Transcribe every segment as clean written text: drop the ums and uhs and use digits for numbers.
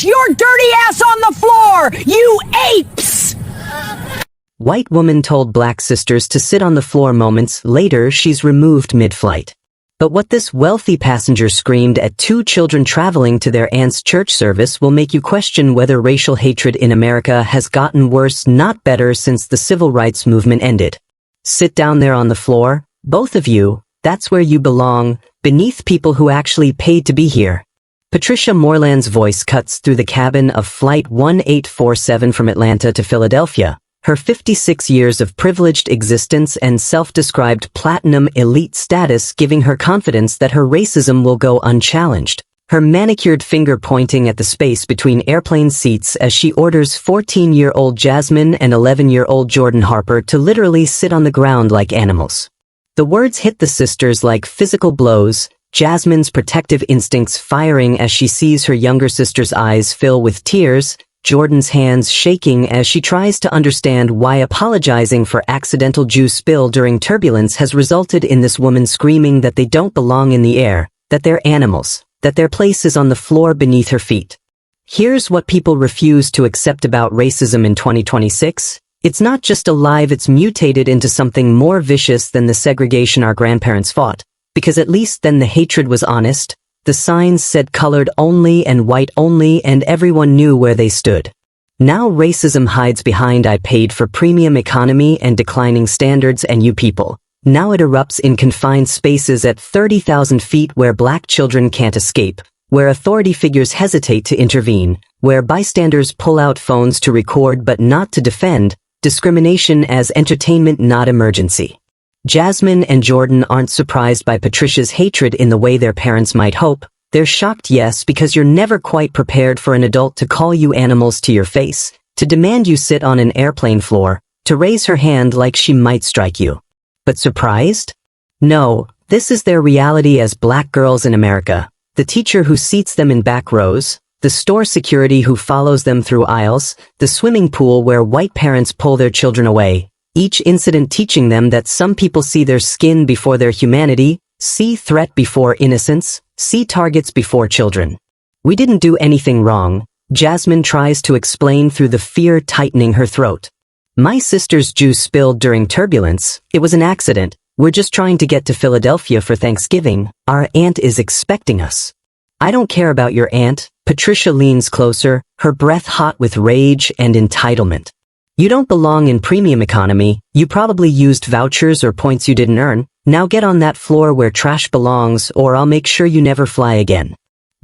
your dirty ass on the floor, you apes! White woman told black sisters to sit on the floor. Moments later, she's removed mid-flight. But what this wealthy passenger screamed at two children traveling to their aunt's church service will make you question whether racial hatred in America has gotten worse, not better, since the civil rights movement ended. Sit down there on the floor, both of you, that's where you belong, beneath people who actually paid to be here. Patricia Mooreland's voice cuts through the cabin of Flight 1847 from Atlanta to Philadelphia, her 56 years of privileged existence and self-described platinum elite status giving her confidence that her racism will go unchallenged, her manicured finger pointing at the space between airplane seats as she orders 14-year-old Jasmine and 11-year-old Jordan Harper to literally sit on the ground like animals. The words hit the sisters like physical blows, Jasmine's protective instincts firing as she sees her younger sister's eyes fill with tears, Jordan's hands shaking as she tries to understand why apologizing for accidental juice spill during turbulence has resulted in this woman screaming that they don't belong in the air, that they're animals, that their place is on the floor beneath her feet. Here's what people refuse to accept about racism in 2026. It's not just alive, it's mutated into something more vicious than the segregation our grandparents fought, because at least then the hatred was honest. The signs said colored only and white only, and everyone knew where they stood. Now racism hides behind "I paid for premium economy and declining standards and you people." Now it erupts in confined spaces at 30,000 feet where black children can't escape, where authority figures hesitate to intervene, where bystanders pull out phones to record but not to defend, discrimination as entertainment, not emergency. Jasmine and Jordan aren't surprised by Patricia's hatred in the way their parents might hope. They're shocked, yes, because you're never quite prepared for an adult to call you animals to your face, to demand you sit on an airplane floor, to raise her hand like she might strike you. But surprised? No, this is their reality as black girls in America. The teacher who seats them in back rows, the store security who follows them through aisles, the swimming pool where white parents pull their children away. Each incident teaching them that some people see their skin before their humanity, see threat before innocence, see targets before children. We didn't do anything wrong, Jasmine tries to explain through the fear tightening her throat. My sister's juice spilled during turbulence. It was an accident. We're just trying to get to Philadelphia for Thanksgiving. Our aunt is expecting us. I don't care about your aunt. Patricia leans closer, her breath hot with rage and entitlement. You don't belong in premium economy. You probably used vouchers or points you didn't earn. Now get on that floor where trash belongs, or I'll make sure you never fly again.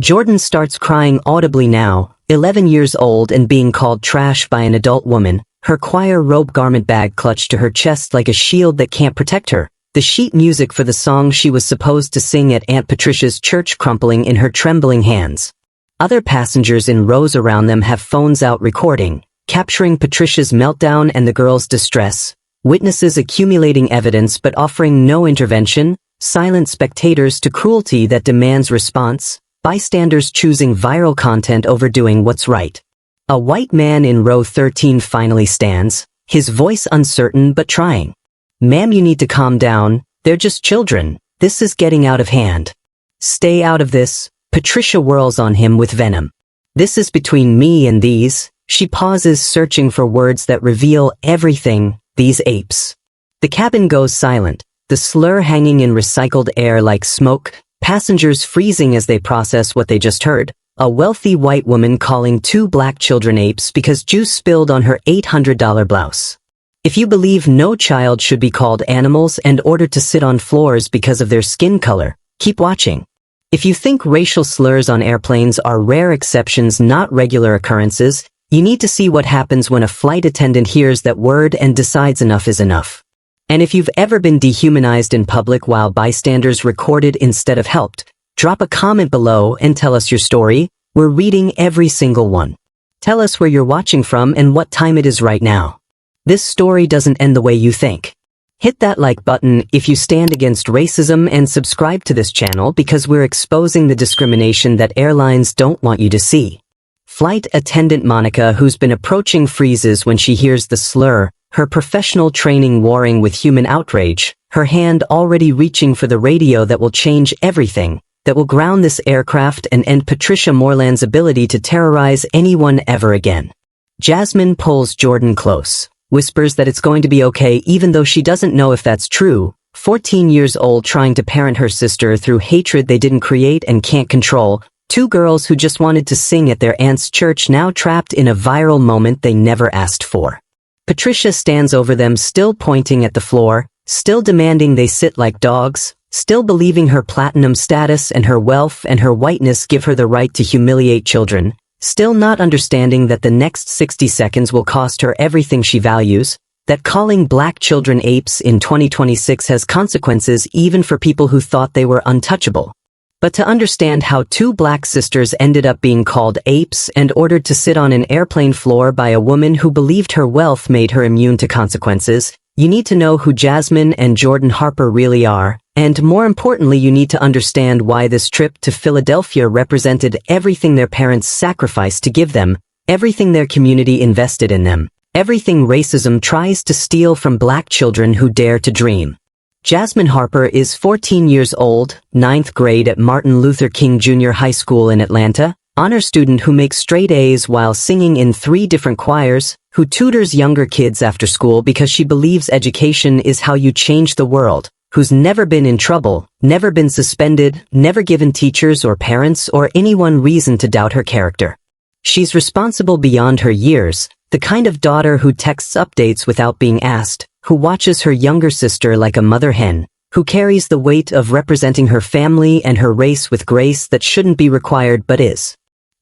Jordan starts crying audibly now, 11 years old and being called trash by an adult woman, her choir robe garment bag clutched to her chest like a shield that can't protect her, the sheet music for the song she was supposed to sing at Aunt Patricia's church crumpling in her trembling hands. Other passengers in rows around them have phones out recording, capturing Patricia's meltdown and the girl's distress, witnesses accumulating evidence but offering no intervention, silent spectators to cruelty that demands response, bystanders choosing viral content over doing what's right. A white man in row 13 finally stands, his voice uncertain but trying. Ma'am, you need to calm down, they're just children, this is getting out of hand. Stay out of this, Patricia whirls on him with venom. This is between me and these. She pauses, searching for words that reveal everything, these apes. The cabin goes silent, the slur hanging in recycled air like smoke, passengers freezing as they process what they just heard. A wealthy white woman calling two black children apes because juice spilled on her $800 blouse. If you believe no child should be called animals and ordered to sit on floors because of their skin color, keep watching. If you think racial slurs on airplanes are rare exceptions, not regular occurrences, you need to see what happens when a flight attendant hears that word and decides enough is enough. And if you've ever been dehumanized in public while bystanders recorded instead of helped, drop a comment below and tell us your story. We're reading every single one. Tell us where you're watching from and what time it is right now. This story doesn't end the way you think. Hit that like button if you stand against racism and subscribe to this channel because we're exposing the discrimination that airlines don't want you to see. Flight attendant Monica, who's been approaching, freezes when she hears the slur, her professional training warring with human outrage, her hand already reaching for the radio that will change everything. that will ground this aircraft and end Patricia Mooreland's ability to terrorize anyone ever again. Jasmine pulls Jordan close, whispers that it's going to be okay even though she doesn't know if that's true. 14 years old trying to parent her sister through hatred they didn't create and can't control. Two girls who just wanted to sing at their aunt's church now trapped in a viral moment they never asked for. Patricia stands over them, still pointing at the floor, still demanding they sit like dogs, still believing her platinum status and her wealth and her whiteness give her the right to humiliate children, still not understanding that the next 60 seconds will cost her everything she values, that calling black children apes in 2026 has consequences even for people who thought they were untouchable. But to understand how two black sisters ended up being called apes and ordered to sit on an airplane floor by a woman who believed her wealth made her immune to consequences, you need to know who Jasmine and Jordan Harper really are, and more importantly you need to understand why this trip to Philadelphia represented everything their parents sacrificed to give them, everything their community invested in them, everything racism tries to steal from black children who dare to dream. Jasmine Harper is 14 years old, 9th grade at Martin Luther King Jr. High School in Atlanta, honor student who makes straight A's while singing in 3 different choirs, who tutors younger kids after school because she believes education is how you change the world, who's never been in trouble, never been suspended, never given teachers or parents or anyone reason to doubt her character. She's responsible beyond her years, the kind of daughter who texts updates without being asked, who watches her younger sister like a mother hen, who carries the weight of representing her family and her race with grace that shouldn't be required but is.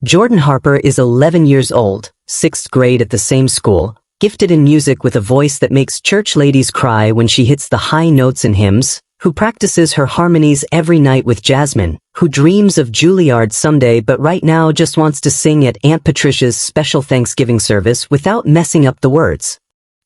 Jordan Harper is 11 years old, 6th grade at the same school, gifted in music with a voice that makes church ladies cry when she hits the high notes in hymns, who practices her harmonies every night with Jasmine, who dreams of Juilliard someday but right now just wants to sing at Aunt Patricia's special Thanksgiving service without messing up the words.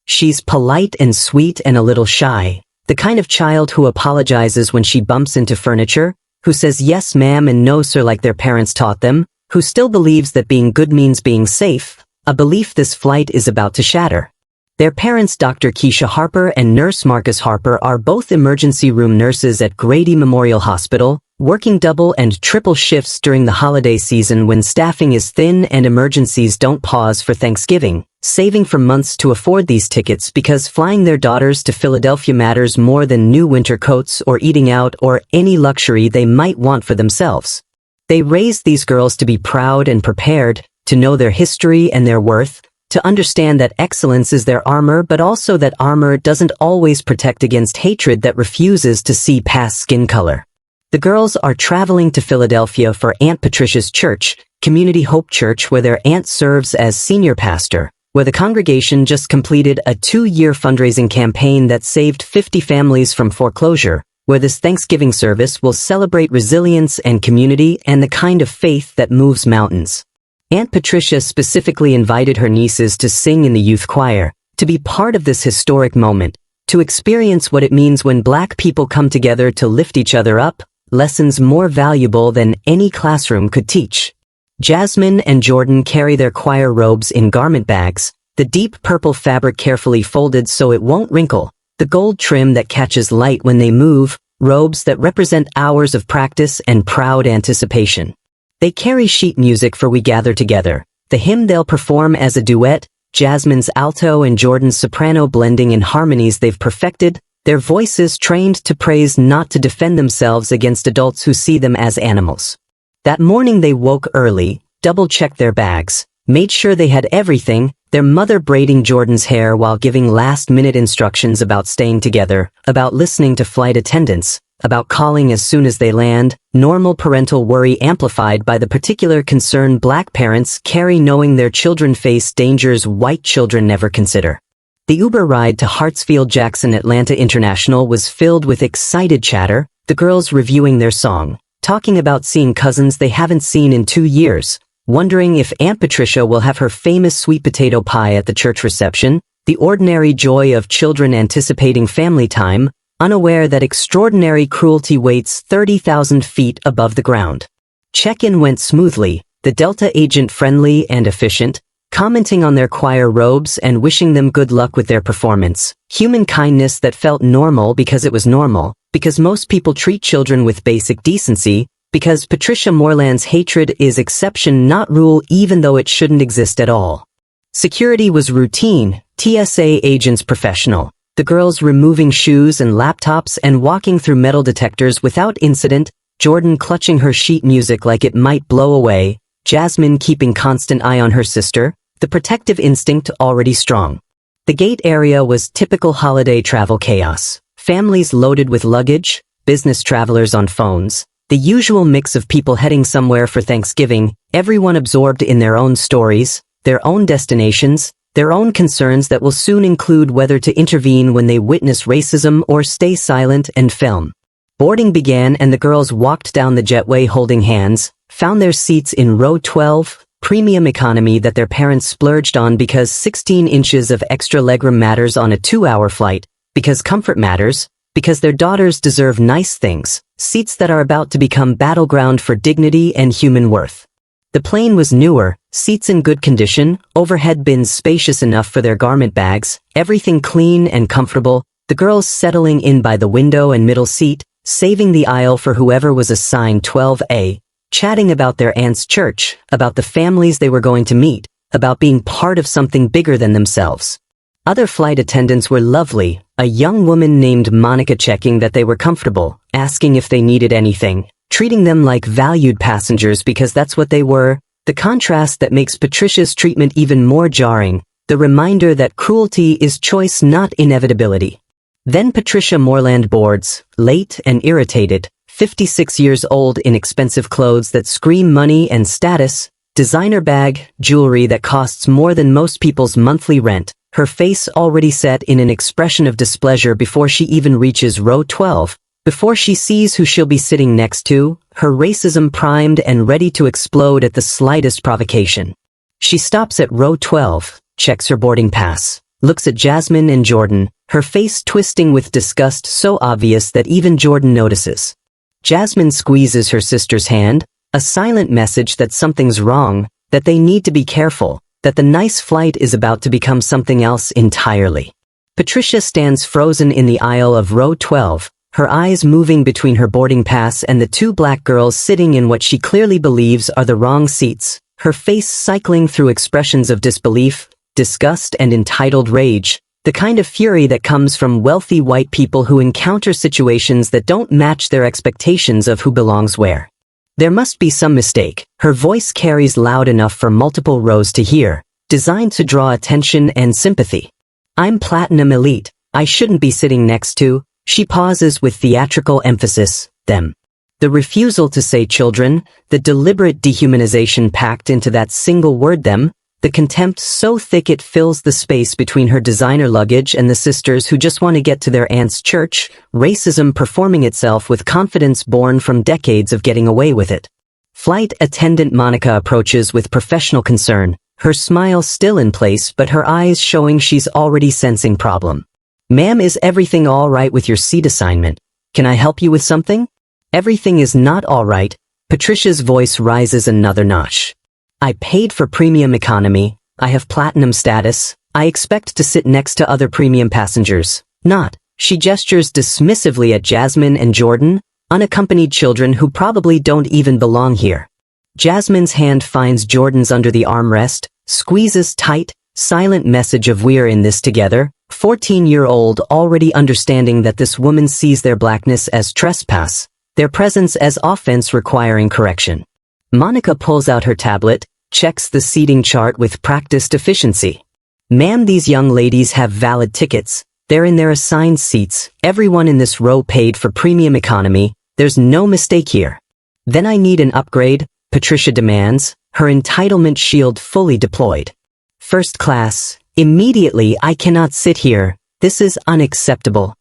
She's polite and sweet and a little shy, the kind of child who apologizes when she bumps into furniture, who says yes ma'am and no sir like their parents taught them, who still believes that being good means being safe, a belief this flight is about to shatter. Their parents Dr. Keisha Harper and Nurse Marcus Harper are both emergency room nurses at Grady Memorial Hospital, working double and triple shifts during the holiday season when staffing is thin and emergencies don't pause for Thanksgiving, saving for months to afford these tickets because flying their daughters to Philadelphia matters more than new winter coats or eating out or any luxury they might want for themselves. They raised these girls to be proud and prepared, to know their history and their worth, to understand that excellence is their armor but also that armor doesn't always protect against hatred that refuses to see past skin color. The girls are traveling to Philadelphia for Aunt Patricia's church, Community Hope Church, where their aunt serves as senior pastor, where the congregation just completed a 2-year fundraising campaign that saved 50 families from foreclosure, where this Thanksgiving service will celebrate resilience and community and the kind of faith that moves mountains. Aunt Patricia specifically invited her nieces to sing in the youth choir, to be part of this historic moment, to experience what it means when black people come together to lift each other up, lessons more valuable than any classroom could teach. Jasmine and Jordan carry their choir robes in garment bags, the deep purple fabric carefully folded so it won't wrinkle, the gold trim that catches light when they move, robes that represent hours of practice and proud anticipation. They carry sheet music for We Gather Together, the hymn they'll perform as a duet, Jasmine's alto and Jordan's soprano blending in harmonies they've perfected, their voices trained to praise, not to defend themselves against adults who see them as animals. That morning they woke early, double-checked their bags, made sure they had everything, their mother braiding Jordan's hair while giving last-minute instructions about staying together, about listening to flight attendants, about calling as soon as they land, normal parental worry amplified by the particular concern black parents carry knowing their children face dangers white children never consider. The Uber ride to Hartsfield-Jackson Atlanta International was filled with excited chatter, the girls reviewing their song, talking about seeing cousins they haven't seen in 2 years, wondering if Aunt Patricia will have her famous sweet potato pie at the church reception, the ordinary joy of children anticipating family time, unaware that extraordinary cruelty waits 30,000 feet above the ground. Check-in went smoothly, the Delta agent friendly and efficient, commenting on their choir robes and wishing them good luck with their performance. Human kindness that felt normal because it was normal, because most people treat children with basic decency, Because Patricia Mooreland's hatred is exception not rule even though it shouldn't exist at all. Security was routine, TSA agents professional, the girls removing shoes and laptops and walking through metal detectors without incident, Jordan clutching her sheet music like it might blow away, Jasmine keeping constant eye on her sister, the protective instinct already strong. The gate area was typical holiday travel chaos. Families loaded with luggage, business travelers on phones, the usual mix of people heading somewhere for Thanksgiving, everyone absorbed in their own stories, their own destinations, their own concerns that will soon include whether to intervene when they witness racism or stay silent and film. Boarding began and the girls walked down the jetway holding hands, found their seats in row 12, premium economy that their parents splurged on because 16 inches of extra legroom matters on a 2-hour flight, because comfort matters, because their daughters deserve nice things, seats that are about to become battleground for dignity and human worth. The plane was newer, seats in good condition, overhead bins spacious enough for their garment bags, everything clean and comfortable, the girls settling in by the window and middle seat, saving the aisle for whoever was assigned 12A, chatting about their aunt's church, about the families they were going to meet, about being part of something bigger than themselves. Other flight attendants were lovely, a young woman named Monica checking that they were comfortable, asking if they needed anything, treating them like valued passengers because that's what they were, the contrast that makes Patricia's treatment even more jarring, the reminder that cruelty is choice not inevitability. Then Patricia Mooreland boards, late and irritated, 56 years old in expensive clothes that scream money and status, designer bag, jewelry that costs more than most people's monthly rent, her face already set in an expression of displeasure before she even reaches row 12, before she sees who she'll be sitting next to, her racism primed and ready to explode at the slightest provocation. She stops at row 12, checks her boarding pass, looks at Jasmine and Jordan, her face twisting with disgust so obvious that even Jordan notices. Jasmine squeezes her sister's hand, a silent message that something's wrong, that they need to be careful, that the nice flight is about to become something else entirely. Patricia stands frozen in the aisle of row 12, her eyes moving between her boarding pass and the two black girls sitting in what she clearly believes are the wrong seats, her face cycling through expressions of disbelief, disgust and entitled rage, the kind of fury that comes from wealthy white people who encounter situations that don't match their expectations of who belongs where. There must be some mistake. Her voice carries loud enough for multiple rows to hear, designed to draw attention and sympathy. I'm platinum elite. I shouldn't be sitting next to, she pauses with theatrical emphasis, them. The refusal to say children, the deliberate dehumanization packed into that single word them, the contempt so thick it fills the space between her designer luggage and the sisters who just want to get to their aunt's church, racism performing itself with confidence born from decades of getting away with it. Flight attendant Monica approaches with professional concern, her smile still in place but her eyes showing she's already sensing problem. Ma'am, is everything all right with your seat assignment? Can I help you with something? Everything is not all right. Patricia's voice rises another notch. I paid for premium economy, I have platinum status, I expect to sit next to other premium passengers. Not. She gestures dismissively at Jasmine and Jordan, unaccompanied children who probably don't even belong here. Jasmine's hand finds Jordan's under the armrest, squeezes tight, silent message of we're in this together, 14-year-old already understanding that this woman sees their blackness as trespass, their presence as offense requiring correction. Monica pulls out her tablet, checks the seating chart with practiced efficiency. Ma'am, these young ladies have valid tickets, they're in their assigned seats, everyone in this row paid for premium economy, there's no mistake here. Then I need an upgrade, Patricia demands, her entitlement shield fully deployed. First class, immediately I cannot sit here, this is unacceptable.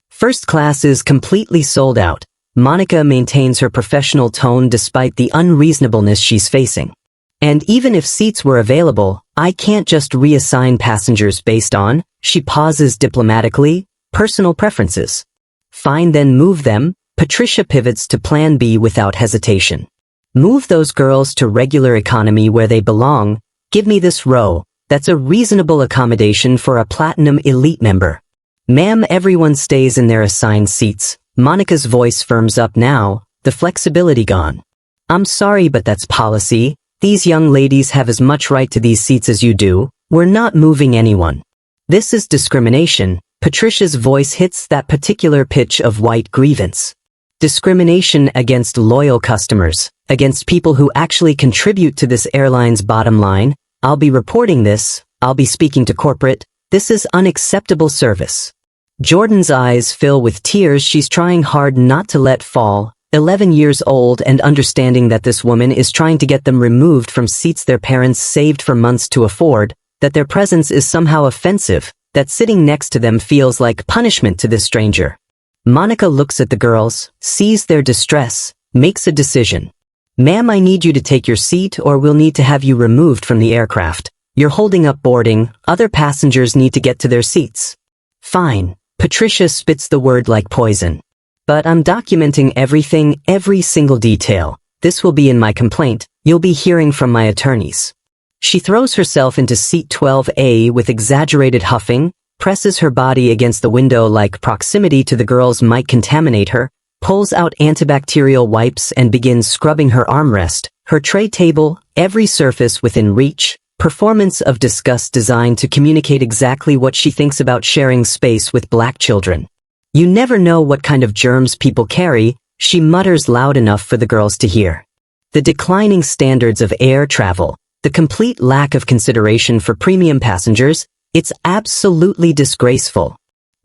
First class is completely sold out. Monica maintains her professional tone despite the unreasonableness she's facing. And even if seats were available, I can't just reassign passengers based on, she pauses diplomatically, personal preferences. Fine, then move them. Patricia pivots to plan B without hesitation. Move those girls to regular economy where they belong, give me this row, that's a reasonable accommodation for a platinum elite member. Ma'am, everyone stays in their assigned seats. Monica's voice firms up now, the flexibility gone. "I'm sorry, but that's policy. These young ladies have as much right to these seats as you do. We're not moving anyone." "This is discrimination." Patricia's voice hits that particular pitch of white grievance. Discrimination against loyal customers, against people who actually contribute to this airline's bottom line. "I'll be reporting this. I'll be speaking to corporate. This is unacceptable service." Jordan's eyes fill with tears she's trying hard not to let fall, 11 years old and understanding that this woman is trying to get them removed from seats their parents saved for months to afford, that their presence is somehow offensive, that sitting next to them feels like punishment to this stranger. Monica looks at the girls, sees their distress, makes a decision. "Ma'am, I need you to take your seat or we'll need to have you removed from the aircraft. You're holding up boarding, other passengers need to get to their seats." "Fine." Patricia spits the word like poison. "But I'm documenting everything, every single detail. This will be in my complaint. You'll be hearing from my attorneys." She throws herself into seat 12A with exaggerated huffing, presses her body against the window like proximity to the girls might contaminate her, pulls out antibacterial wipes and begins scrubbing her armrest, her tray table, every surface within reach, performance of disgust designed to communicate exactly what she thinks about sharing space with black children. "You never know what kind of germs people carry," she mutters loud enough for the girls to hear. The declining standards of air travel, the complete lack of consideration for premium passengers, it's absolutely disgraceful.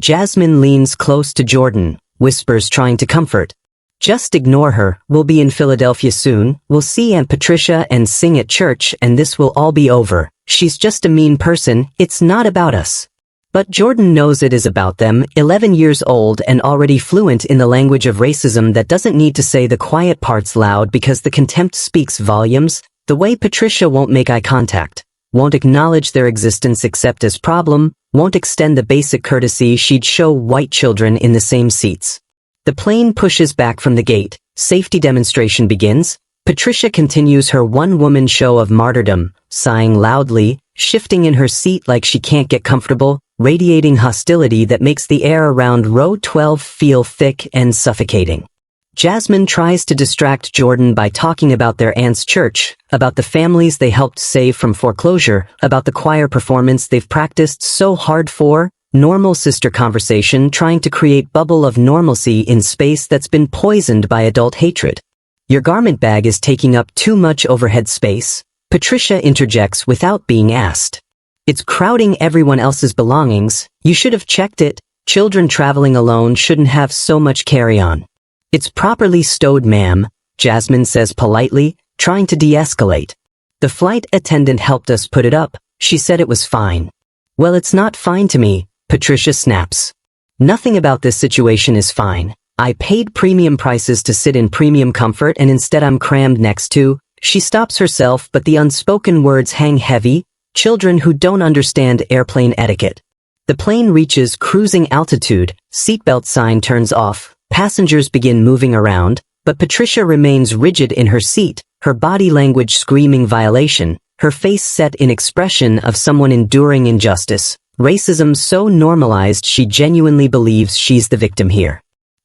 Jasmine leans close to Jordan, whispers trying to comfort. "Just ignore her, we'll be in Philadelphia soon, we'll see Aunt Patricia and sing at church and this will all be over. She's just a mean person, it's not about us." But Jordan knows it is about them, 11 years old and already fluent in the language of racism that doesn't need to say the quiet parts loud because the contempt speaks volumes. The way Patricia won't make eye contact, won't acknowledge their existence except as problem, won't extend the basic courtesy she'd show white children in the same seats. The plane pushes back from the gate, safety demonstration begins. Patricia continues her one-woman show of martyrdom, sighing loudly, shifting in her seat like she can't get comfortable, radiating hostility that makes the air around row 12 feel thick and suffocating. Jasmine tries to distract Jordan by talking about their aunt's church, about the families they helped save from foreclosure, about the choir performance they've practiced so hard for, normal sister conversation trying to create bubble of normalcy in space that's been poisoned by adult hatred. "Your garment bag is taking up too much overhead space," Patricia interjects without being asked. "It's crowding everyone else's belongings, you should have checked it, children traveling alone shouldn't have so much carry-on." "It's properly stowed, ma'am," Jasmine says politely, trying to de-escalate. "The flight attendant helped us put it up, she said it was fine." "Well, it's not fine to me," Patricia snaps. "Nothing about this situation is fine. I paid premium prices to sit in premium comfort and instead I'm crammed next to." She stops herself but the unspoken words hang heavy, children who don't understand airplane etiquette. The plane reaches cruising altitude, seatbelt sign turns off, passengers begin moving around, but Patricia remains rigid in her seat, her body language screaming violation, her face set in expression of someone enduring injustice, racism so normalized she genuinely believes she's the victim here.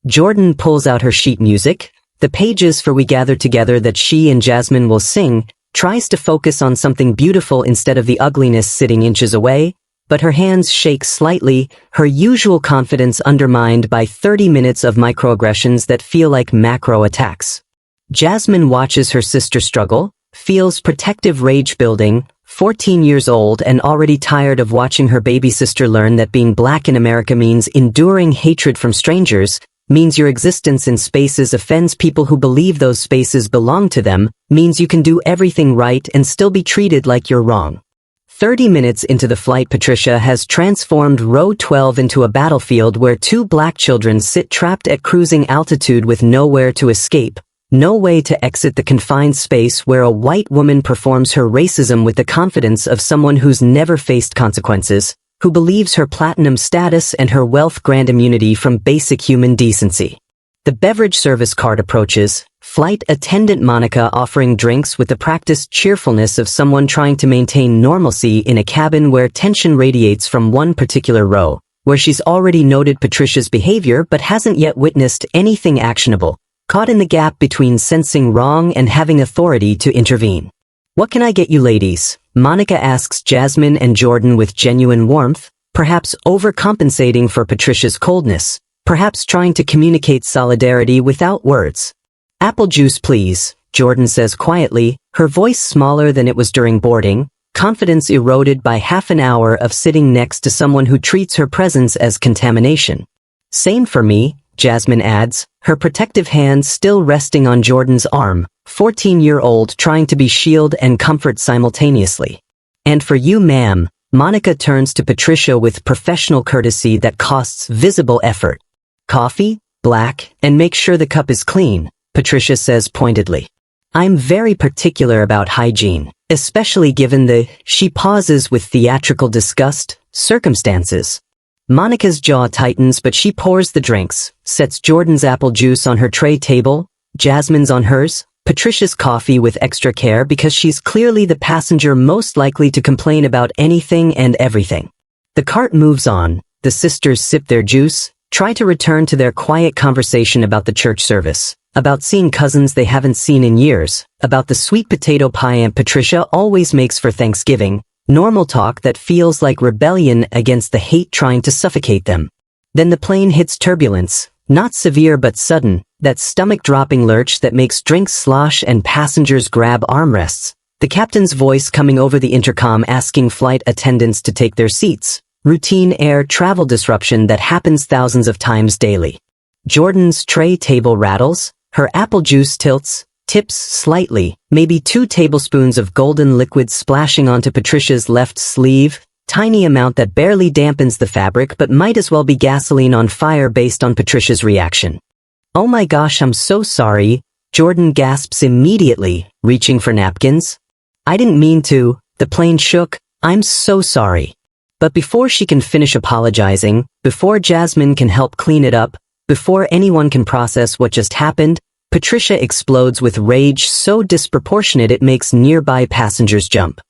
Jordan pulls out her sheet music, the pages for We Gather Together that she and Jasmine will sing, tries to focus on something beautiful instead of the ugliness sitting inches away, but her hands shake slightly, her usual confidence undermined by 30 minutes of microaggressions that feel like macro attacks. Jasmine watches her sister struggle, feels protective rage building, 14 years old and already tired of watching her baby sister learn that being black in America means enduring hatred from strangers, means your existence in spaces offends people who believe those spaces belong to them, means you can do everything right and still be treated like you're wrong. 30 minutes into the flight, Patricia has transformed row 12 into a battlefield where two black children sit trapped at cruising altitude with nowhere to escape, no way to exit the confined space where a white woman performs her racism with the confidence of someone who's never faced consequences, who believes her platinum status and her wealth grant immunity from basic human decency. The beverage service cart approaches, flight attendant Monica offering drinks with the practiced cheerfulness of someone trying to maintain normalcy in a cabin where tension radiates from one particular row, where she's already noted Patricia's behavior but hasn't yet witnessed anything actionable. caught in the gap between sensing wrong and having authority to intervene. "What can I get you ladies?" Monica asks Jasmine and Jordan with genuine warmth, perhaps overcompensating for Patricia's coldness, perhaps trying to communicate solidarity without words. "Apple juice, please," Jordan says quietly, her voice smaller than it was during boarding, confidence eroded by half an hour of sitting next to someone who treats her presence as contamination. "Same for me," Jasmine adds, her protective hands still resting on Jordan's arm, 14-year-old trying to be shield and comfort simultaneously. "And for you, ma'am," Monica turns to Patricia with professional courtesy that costs visible effort. "Coffee, black, and make sure the cup is clean," Patricia says pointedly. "I'm very particular about hygiene, especially given the," she pauses with theatrical disgust, "circumstances." Monica's jaw tightens but she pours the drinks, sets Jordan's apple juice on her tray table, Jasmine's on hers, Patricia's coffee with extra care because she's clearly the passenger most likely to complain about anything and everything. The cart moves on, the sisters sip their juice, try to return to their quiet conversation about the church service, about seeing cousins they haven't seen in years, about the sweet potato pie Aunt Patricia always makes for Thanksgiving, normal talk that feels like rebellion against the hate trying to suffocate them. Then the plane hits turbulence, not severe but sudden, that stomach-dropping lurch that makes drinks slosh and passengers grab armrests, the captain's voice coming over the intercom asking flight attendants to take their seats, routine air travel disruption that happens thousands of times daily. Jordan's tray table rattles, her apple juice tilts, tips slightly, maybe 2 tablespoons of golden liquid splashing onto Patricia's left sleeve, tiny amount that barely dampens the fabric but might as well be gasoline on fire based on Patricia's reaction. "Oh my gosh, I'm so sorry," Jordan gasps immediately, reaching for napkins. "I didn't mean to," the plane shook, "I'm so sorry." But before she can finish apologizing, before Jasmine can help clean it up, before anyone can process what just happened, Patricia explodes with rage so disproportionate it makes nearby passengers jump.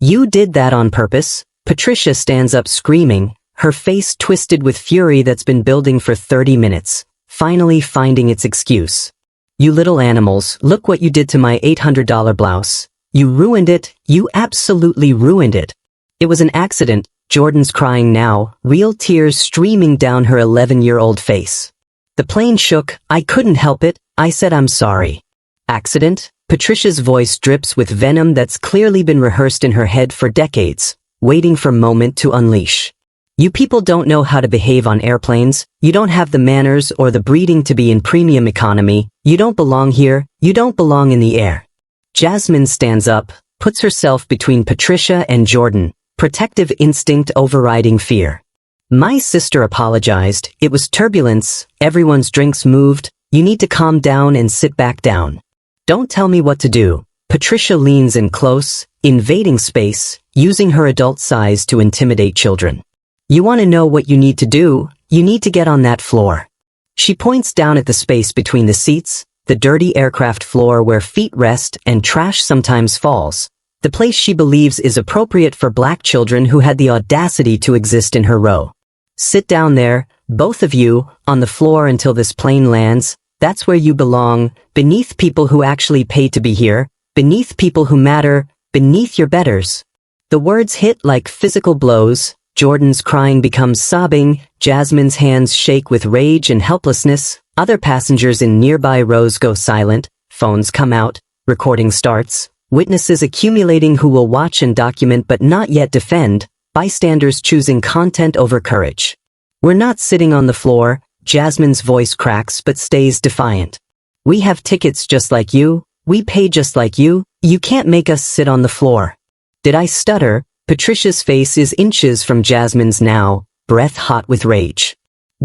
"You did that on purpose?" Patricia stands up screaming, her face twisted with fury that's been building for 30 minutes, finally finding its excuse. "You little animals, look what you did to my $800 blouse. You ruined it, you absolutely ruined it." "It was an accident," Jordan's crying now, real tears streaming down her 11-year-old face. The plane shook, "I couldn't help it, I said I'm sorry." "Accident?" Patricia's voice drips with venom that's clearly been rehearsed in her head for decades, waiting for moment to unleash. "You people don't know how to behave on airplanes, you don't have the manners or the breeding to be in premium economy, you don't belong here, you don't belong in the air." Jasmine stands up, puts herself between Patricia and Jordan, protective instinct overriding fear. "My sister apologized, it was turbulence, everyone's drinks moved, you need to calm down and sit back down." "Don't tell me what to do." Patricia leans in close, invading space, using her adult size to intimidate children. "You want to know what you need to do? You need to get on that floor." She points down at the space between the seats, the dirty aircraft floor where feet rest and trash sometimes falls, the place she believes is appropriate for black children who had the audacity to exist in her row. "Sit down there, both of you, on the floor until this plane lands. That's where you belong, beneath people who actually pay to be here, beneath people who matter, beneath your betters." The words hit like physical blows, Jordan's crying becomes sobbing, Jasmine's hands shake with rage and helplessness, other passengers in nearby rows go silent, phones come out, recording starts, witnesses accumulating who will watch and document but not yet defend, bystanders choosing content over courage. "We're not sitting on the floor," Jasmine's voice cracks but stays defiant. "We have tickets just like you, we pay just like you can't make us sit on the floor." Did I stutter? Patricia's face is inches from Jasmine's now, breath hot with rage.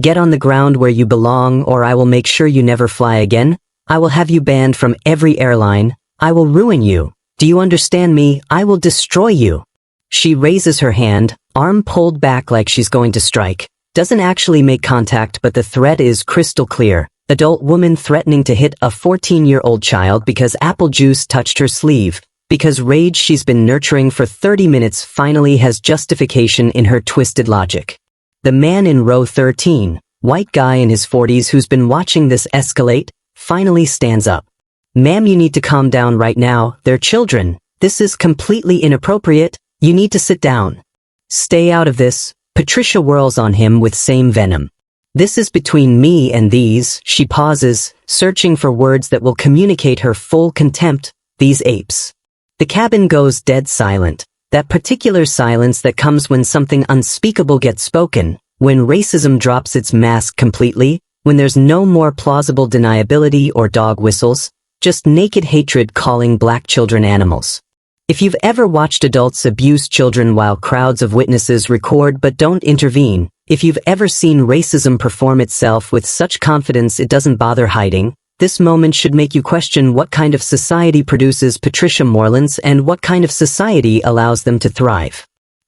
"Get on the ground where you belong or I will make sure you never fly again. I will have you banned from every airline. I will ruin you. Do you understand me? I will destroy you." She raises her hand, arm pulled back like she's going to strike. Doesn't actually make contact but the threat is crystal clear. Adult woman threatening to hit a 14-year-old child because apple juice touched her sleeve, because rage she's been nurturing for 30 minutes finally has justification in her twisted logic. The man in row 13, white guy in his 40s who's been watching this escalate, finally stands up. Ma'am, you need to calm down right now, they're children. This is completely inappropriate, you need to sit down. Stay out of this, Patricia whirls on him with same venom. This is between me and these, she pauses, searching for words that will communicate her full contempt, these apes. The cabin goes dead silent, that particular silence that comes when something unspeakable gets spoken, when racism drops its mask completely, when there's no more plausible deniability or dog whistles, just naked hatred calling black children animals. If you've ever watched adults abuse children while crowds of witnesses record but don't intervene, if you've ever seen racism perform itself with such confidence it doesn't bother hiding, this moment should make you question what kind of society produces Patricia Moorelands and what kind of society allows them to thrive.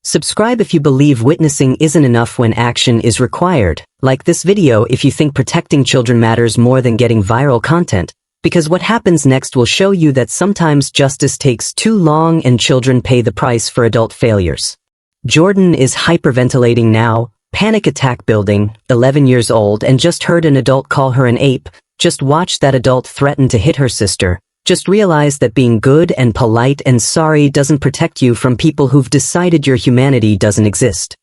Subscribe if you believe witnessing isn't enough when action is required. Like this video if you think protecting children matters more than getting viral content, because what happens next will show you that sometimes justice takes too long and children pay the price for adult failures. Jordan is hyperventilating now, panic attack building, 11 years old, and just heard an adult call her an ape. Just watch that adult threaten to hit her sister. Just realize that being good and polite and sorry doesn't protect you from people who've decided your humanity doesn't exist.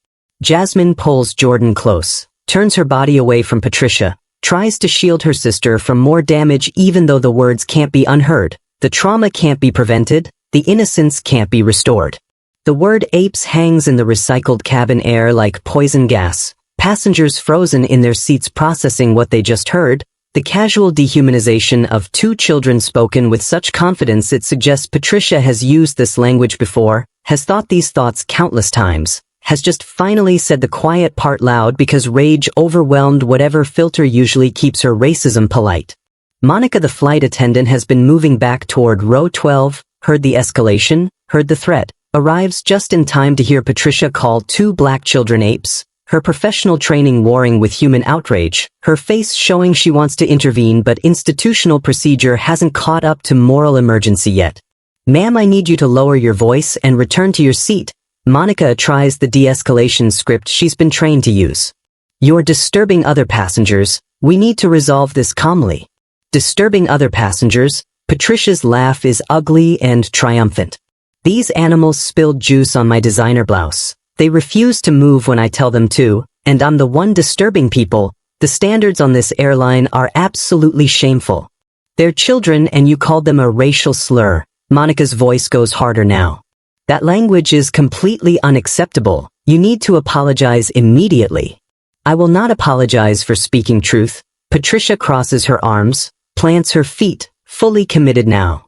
Jasmine pulls Jordan close, turns her body away from Patricia, tries to shield her sister from more damage even though the words can't be unheard, the trauma can't be prevented, the innocence can't be restored. The word apes hangs in the recycled cabin air like poison gas, passengers frozen in their seats processing what they just heard, the casual dehumanization of two children spoken with such confidence it suggests Patricia has used this language before, has thought these thoughts countless times, has just finally said the quiet part loud because rage overwhelmed whatever filter usually keeps her racism polite. Monica, the flight attendant, has been moving back toward row 12, heard the escalation, heard the threat, arrives just in time to hear Patricia call two black children apes, her professional training warring with human outrage, her face showing she wants to intervene but institutional procedure hasn't caught up to moral emergency yet. Ma'am, I need you to lower your voice and return to your seat. Monica tries the de-escalation script she's been trained to use. You're disturbing other passengers, we need to resolve this calmly. Disturbing other passengers, Patricia's laugh is ugly and triumphant. These animals spilled juice on my designer blouse. They refuse to move when I tell them to, and I'm the one disturbing people. The standards on this airline are absolutely shameful. They're children and you called them a racial slur. Monica's voice goes harder now. That language is completely unacceptable. You need to apologize immediately. I will not apologize for speaking truth. Patricia crosses her arms, plants her feet, fully committed now.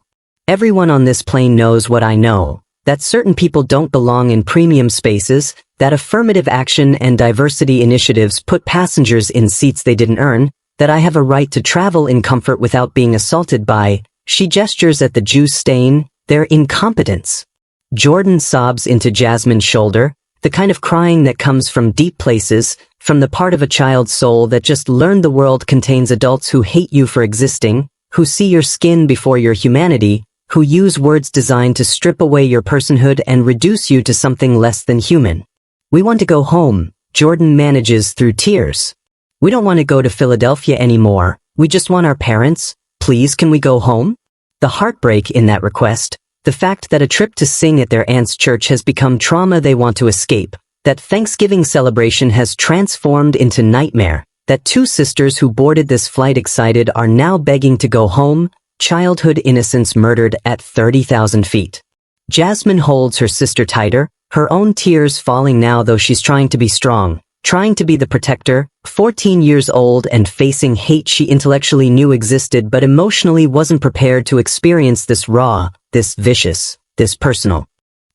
Everyone on this plane knows what I know, that certain people don't belong in premium spaces, that affirmative action and diversity initiatives put passengers in seats they didn't earn, that I have a right to travel in comfort without being assaulted by, she gestures at the juice stain, their incompetence. Jordan sobs into Jasmine's shoulder, the kind of crying that comes from deep places, from the part of a child's soul that just learned the world contains adults who hate you for existing, who see your skin before your humanity, who use words designed to strip away your personhood and reduce you to something less than human. We want to go home, Jordan manages through tears. We don't want to go to Philadelphia anymore, we just want our parents. Please, can we go home? The heartbreak in that request, the fact that a trip to sing at their aunt's church has become trauma they want to escape, that Thanksgiving celebration has transformed into nightmare, that two sisters who boarded this flight excited are now begging to go home, childhood innocence murdered at 30,000 feet. Jasmine holds her sister tighter, her own tears falling now though she's trying to be strong, trying to be the protector, 14 years old and facing hate she intellectually knew existed but emotionally wasn't prepared to experience this raw, this vicious, this personal.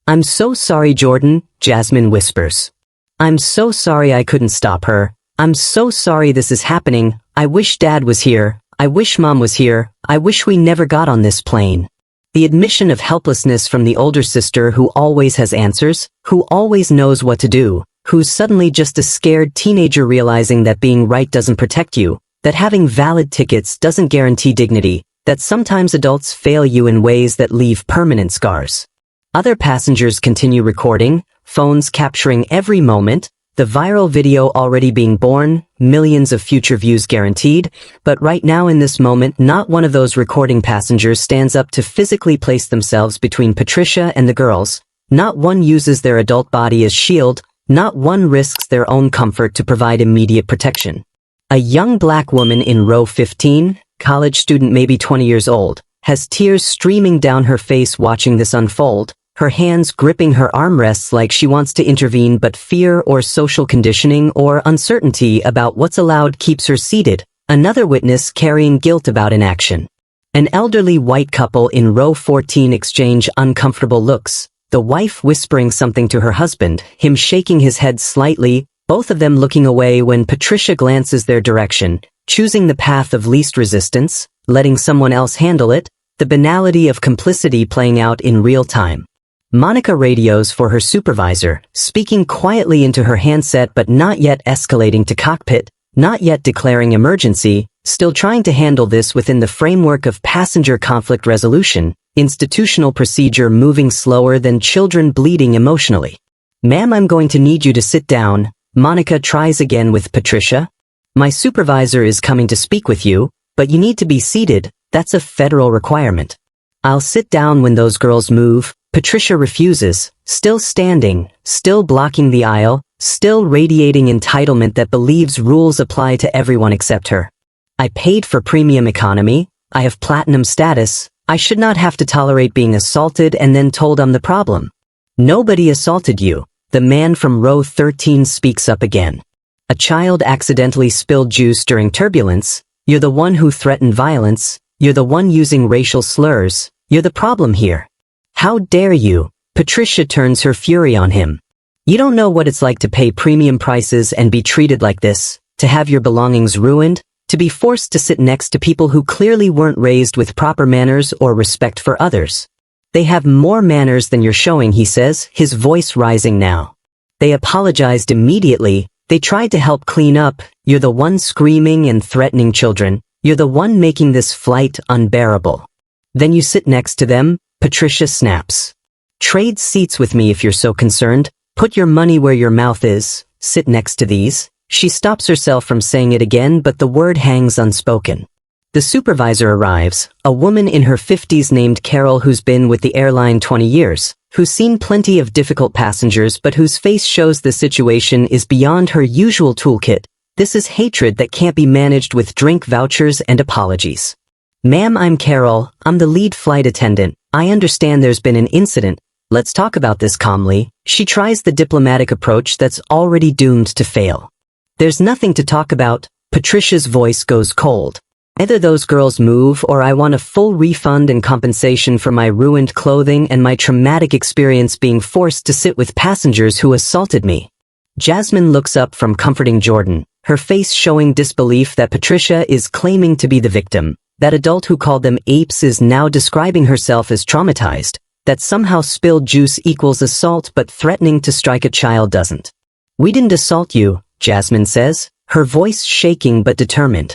I'm so sorry, Jordan, Jasmine whispers. I'm so sorry I couldn't stop her. I'm so sorry this is happening. I wish Dad was here. I wish Mom was here. I wish we never got on this plane. The admission of helplessness from the older sister who always has answers, who always knows what to do, who's suddenly just a scared teenager realizing that being right doesn't protect you, that having valid tickets doesn't guarantee dignity, that sometimes adults fail you in ways that leave permanent scars. Other passengers continue recording, phones capturing every moment, The viral video already being born, millions of future views guaranteed, but right now in this moment, not one of those recording passengers stands up to physically place themselves between Patricia and the girls. Not one uses their adult body as shield, not one risks their own comfort to provide immediate protection. A young black woman in row 15, college student maybe 20 years old, has tears streaming down her face watching this unfold, her hands gripping her armrests like she wants to intervene, but fear or social conditioning or uncertainty about what's allowed keeps her seated, another witness carrying guilt about inaction. An elderly white couple in row 14 exchange uncomfortable looks, the wife whispering something to her husband, him shaking his head slightly, both of them looking away when Patricia glances their direction, choosing the path of least resistance, letting someone else handle it, the banality of complicity playing out in real time. Monica radios for her supervisor, speaking quietly into her handset but not yet escalating to cockpit, not yet declaring emergency, still trying to handle this within the framework of passenger conflict resolution, institutional procedure moving slower than children bleeding emotionally. "Ma'am, I'm going to need you to sit down," Monica tries again with Patricia. "My supervisor is coming to speak with you, but you need to be seated, that's a federal requirement." "I'll sit down when those girls move." Patricia refuses, still standing, still blocking the aisle, still radiating entitlement that believes rules apply to everyone except her. "I paid for premium economy, I have platinum status, I should not have to tolerate being assaulted and then told I'm the problem." "Nobody assaulted you," the man from row 13 speaks up again. "A child accidentally spilled juice during turbulence, you're the one who threatened violence, you're the one using racial slurs, you're the problem here. How dare you?" Patricia turns her fury on him. "You don't know what it's like to pay premium prices and be treated like this, to have your belongings ruined, to be forced to sit next to people who clearly weren't raised with proper manners or respect for others. They have more manners than you're showing," he says, his voice rising now. "They apologized immediately, they tried to help clean up, you're the one screaming and threatening children, you're the one making this flight unbearable. Then you sit next to them," Patricia snaps. "Trade seats with me if you're so concerned, put your money where your mouth is, sit next to these." She stops herself from saying it again, but the word hangs unspoken. The supervisor arrives, a woman in her 50s named Carol who's been with the airline 20 years, who's seen plenty of difficult passengers but whose face shows the situation is beyond her usual toolkit. This is hatred that can't be managed with drink vouchers and apologies. "Ma'am, I'm Carol, I'm the lead flight attendant. I understand there's been an incident. Let's talk about this calmly." She tries the diplomatic approach that's already doomed to fail. "There's nothing to talk about." Patricia's voice goes cold. "Either those girls move or I want a full refund and compensation for my ruined clothing and my traumatic experience being forced to sit with passengers who assaulted me." Jasmine looks up from comforting Jordan, her face showing disbelief that Patricia is claiming to be the victim. That adult who called them apes is now describing herself as traumatized, that somehow spilled juice equals assault but threatening to strike a child doesn't. "We didn't assault you," Jasmine says, her voice shaking but determined.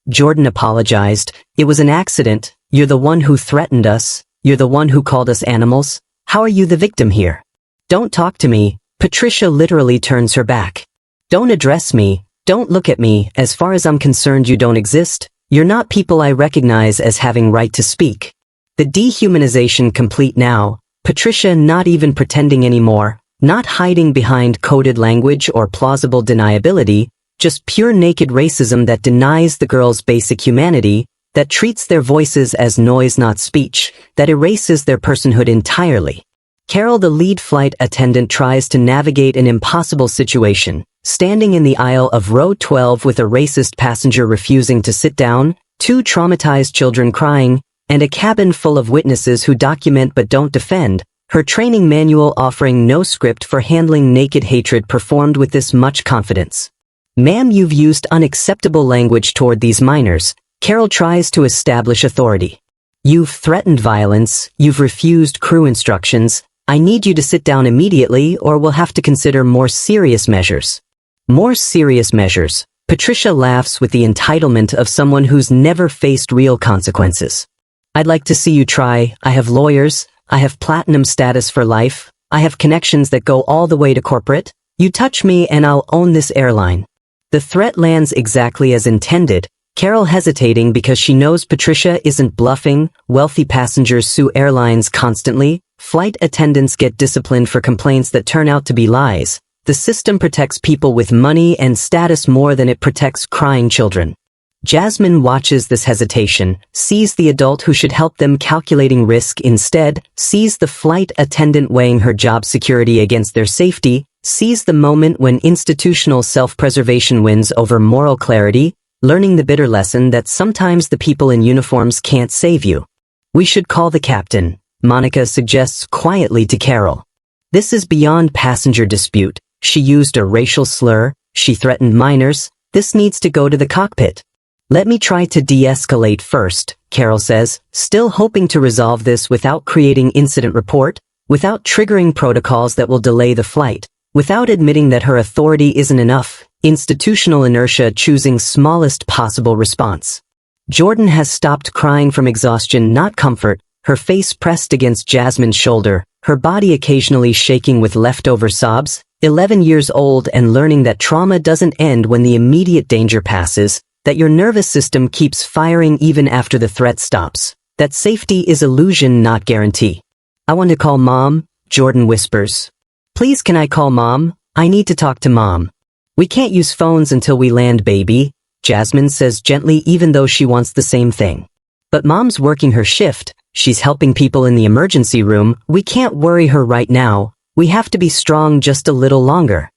Jordan apologized. "It was an accident. You're the one who threatened us. You're the one who called us animals. How are you the victim here?" "Don't talk to me." Patricia literally turns her back. "Don't address me. Don't look at me. As far as I'm concerned, you don't exist. You're not people I recognize as having right to speak." The dehumanization complete now, Patricia not even pretending anymore, not hiding behind coded language or plausible deniability, just pure naked racism that denies the girls' basic humanity, that treats their voices as noise not speech, that erases their personhood entirely. Carol, the lead flight attendant, tries to navigate an impossible situation, standing in the aisle of row 12 with a racist passenger refusing to sit down, 2 traumatized children crying, and a cabin full of witnesses who document but don't defend, her training manual offering no script for handling naked hatred performed with this much confidence. "Ma'am, you've used unacceptable language toward these minors." Carol tries to establish authority. "You've threatened violence, you've refused crew instructions. I need you to sit down immediately or we'll have to consider more serious measures." "More serious measures." Patricia laughs with the entitlement of someone who's never faced real consequences. "I'd like to see you try. I have lawyers, I have platinum status for life, I have connections that go all the way to corporate. You touch me and I'll own this airline. The threat lands exactly as intended, Carol hesitating because she knows Patricia isn't bluffing. Wealthy passengers sue airlines constantly. Flight attendants get disciplined for complaints that turn out to be lies. The system protects people with money and status more than it protects crying children. Jasmine watches this hesitation, sees the adult who should help them calculating risk instead, sees the flight attendant weighing her job security against their safety, sees the moment when institutional self-preservation wins over moral clarity, learning the bitter lesson that sometimes the people in uniforms can't save you. We should call the captain, Monica suggests quietly to Carol. This is beyond passenger dispute. She used a racial slur, she threatened minors, this needs to go to the cockpit. Let me try to de-escalate first, Carol says, still hoping to resolve this without creating incident report, without triggering protocols that will delay the flight, without admitting that her authority isn't enough, institutional inertia choosing smallest possible response. Jordan has stopped crying from exhaustion, not comfort, her face pressed against Jasmine's shoulder, her body occasionally shaking with leftover sobs, 11 years old and learning that trauma doesn't end when the immediate danger passes, that your nervous system keeps firing even after the threat stops, that safety is illusion not guarantee. I want to call Mom, Jordan whispers. Please can I call Mom? I need to talk to Mom. We can't use phones until we land, baby, Jasmine says gently even though she wants the same thing. But Mom's working her shift, she's helping people in the emergency room, we can't worry her right now, we have to be strong just a little longer.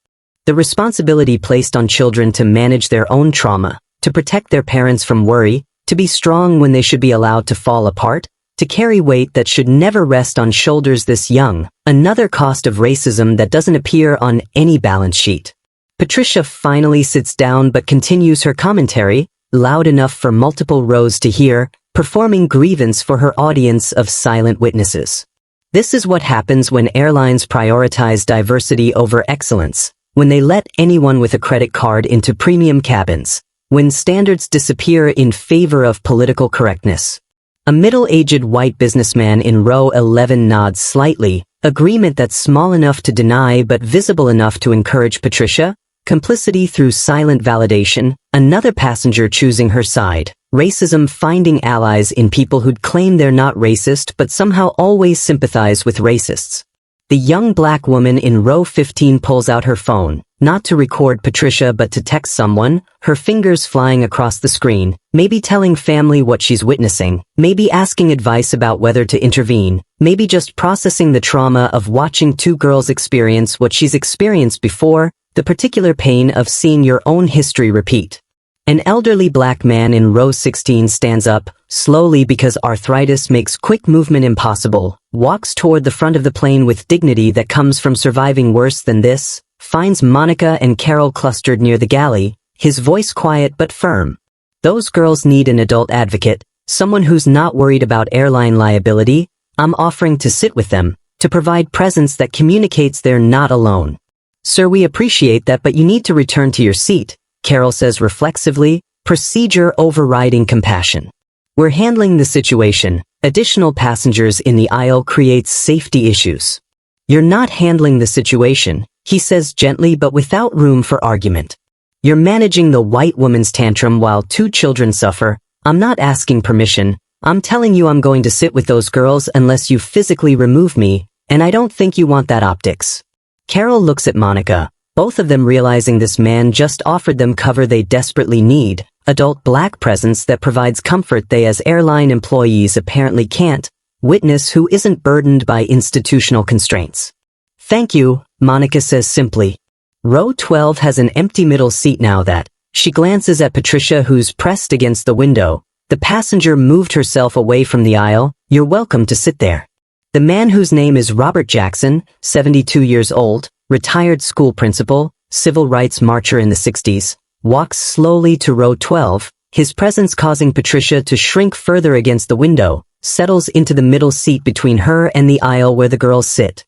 The responsibility placed on children to manage their own trauma, to protect their parents from worry, to be strong when they should be allowed to fall apart, to carry weight that should never rest on shoulders this young, another cost of racism that doesn't appear on any balance sheet. Patricia finally sits down but continues her commentary, loud enough for multiple rows to hear, performing grievance for her audience of silent witnesses. This is what happens when airlines prioritize diversity over excellence, when they let anyone with a credit card into premium cabins, when standards disappear in favor of political correctness. A middle-aged white businessman in row 11 nods slightly, agreement that's small enough to deny but visible enough to encourage Patricia, complicity through silent validation, another passenger choosing her side, racism finding allies in people who'd claim they're not racist but somehow always sympathize with racists. The young black woman in row 15 pulls out her phone, not to record Patricia but to text someone, her fingers flying across the screen, maybe telling family what she's witnessing, maybe asking advice about whether to intervene, maybe just processing the trauma of watching two girls experience what she's experienced before, the particular pain of seeing your own history repeat. An elderly black man in row 16 stands up, slowly because arthritis makes quick movement impossible, walks toward the front of the plane with dignity that comes from surviving worse than this, finds Monica and Carol clustered near the galley, his voice quiet but firm. Those girls need an adult advocate, someone who's not worried about airline liability. I'm offering to sit with them, to provide presence that communicates they're not alone. Sir, we appreciate that, but you need to return to your seat, Carol says reflexively, procedure overriding compassion. We're handling the situation. Additional passengers in the aisle creates safety issues. You're not handling the situation, he says gently but without room for argument. You're managing the white woman's tantrum while two children suffer. I'm not asking permission. I'm telling you I'm going to sit with those girls unless you physically remove me, and I don't think you want that optics. Carol looks at Monica, both of them realizing this man just offered them cover they desperately need, adult black presence that provides comfort they as airline employees apparently can't, witness who isn't burdened by institutional constraints. Thank you, Monica says simply. Row 12 has an empty middle seat now that, she glances at Patricia who's pressed against the window. The passenger moved herself away from the aisle. You're welcome to sit there. The man whose name is Robert Jackson, 72 years old, retired school principal, civil rights marcher in the 60s, walks slowly to row 12, his presence causing Patricia to shrink further against the window, settles into the middle seat between her and the aisle where the girls sit.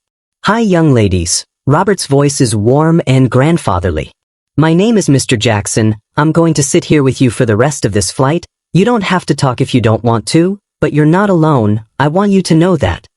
Hi young ladies. Robert's voice is warm and grandfatherly. My name is Mr. Jackson. I'm going to sit here with you for the rest of this flight. You don't have to talk if you don't want to, but you're not alone. I want you to know that.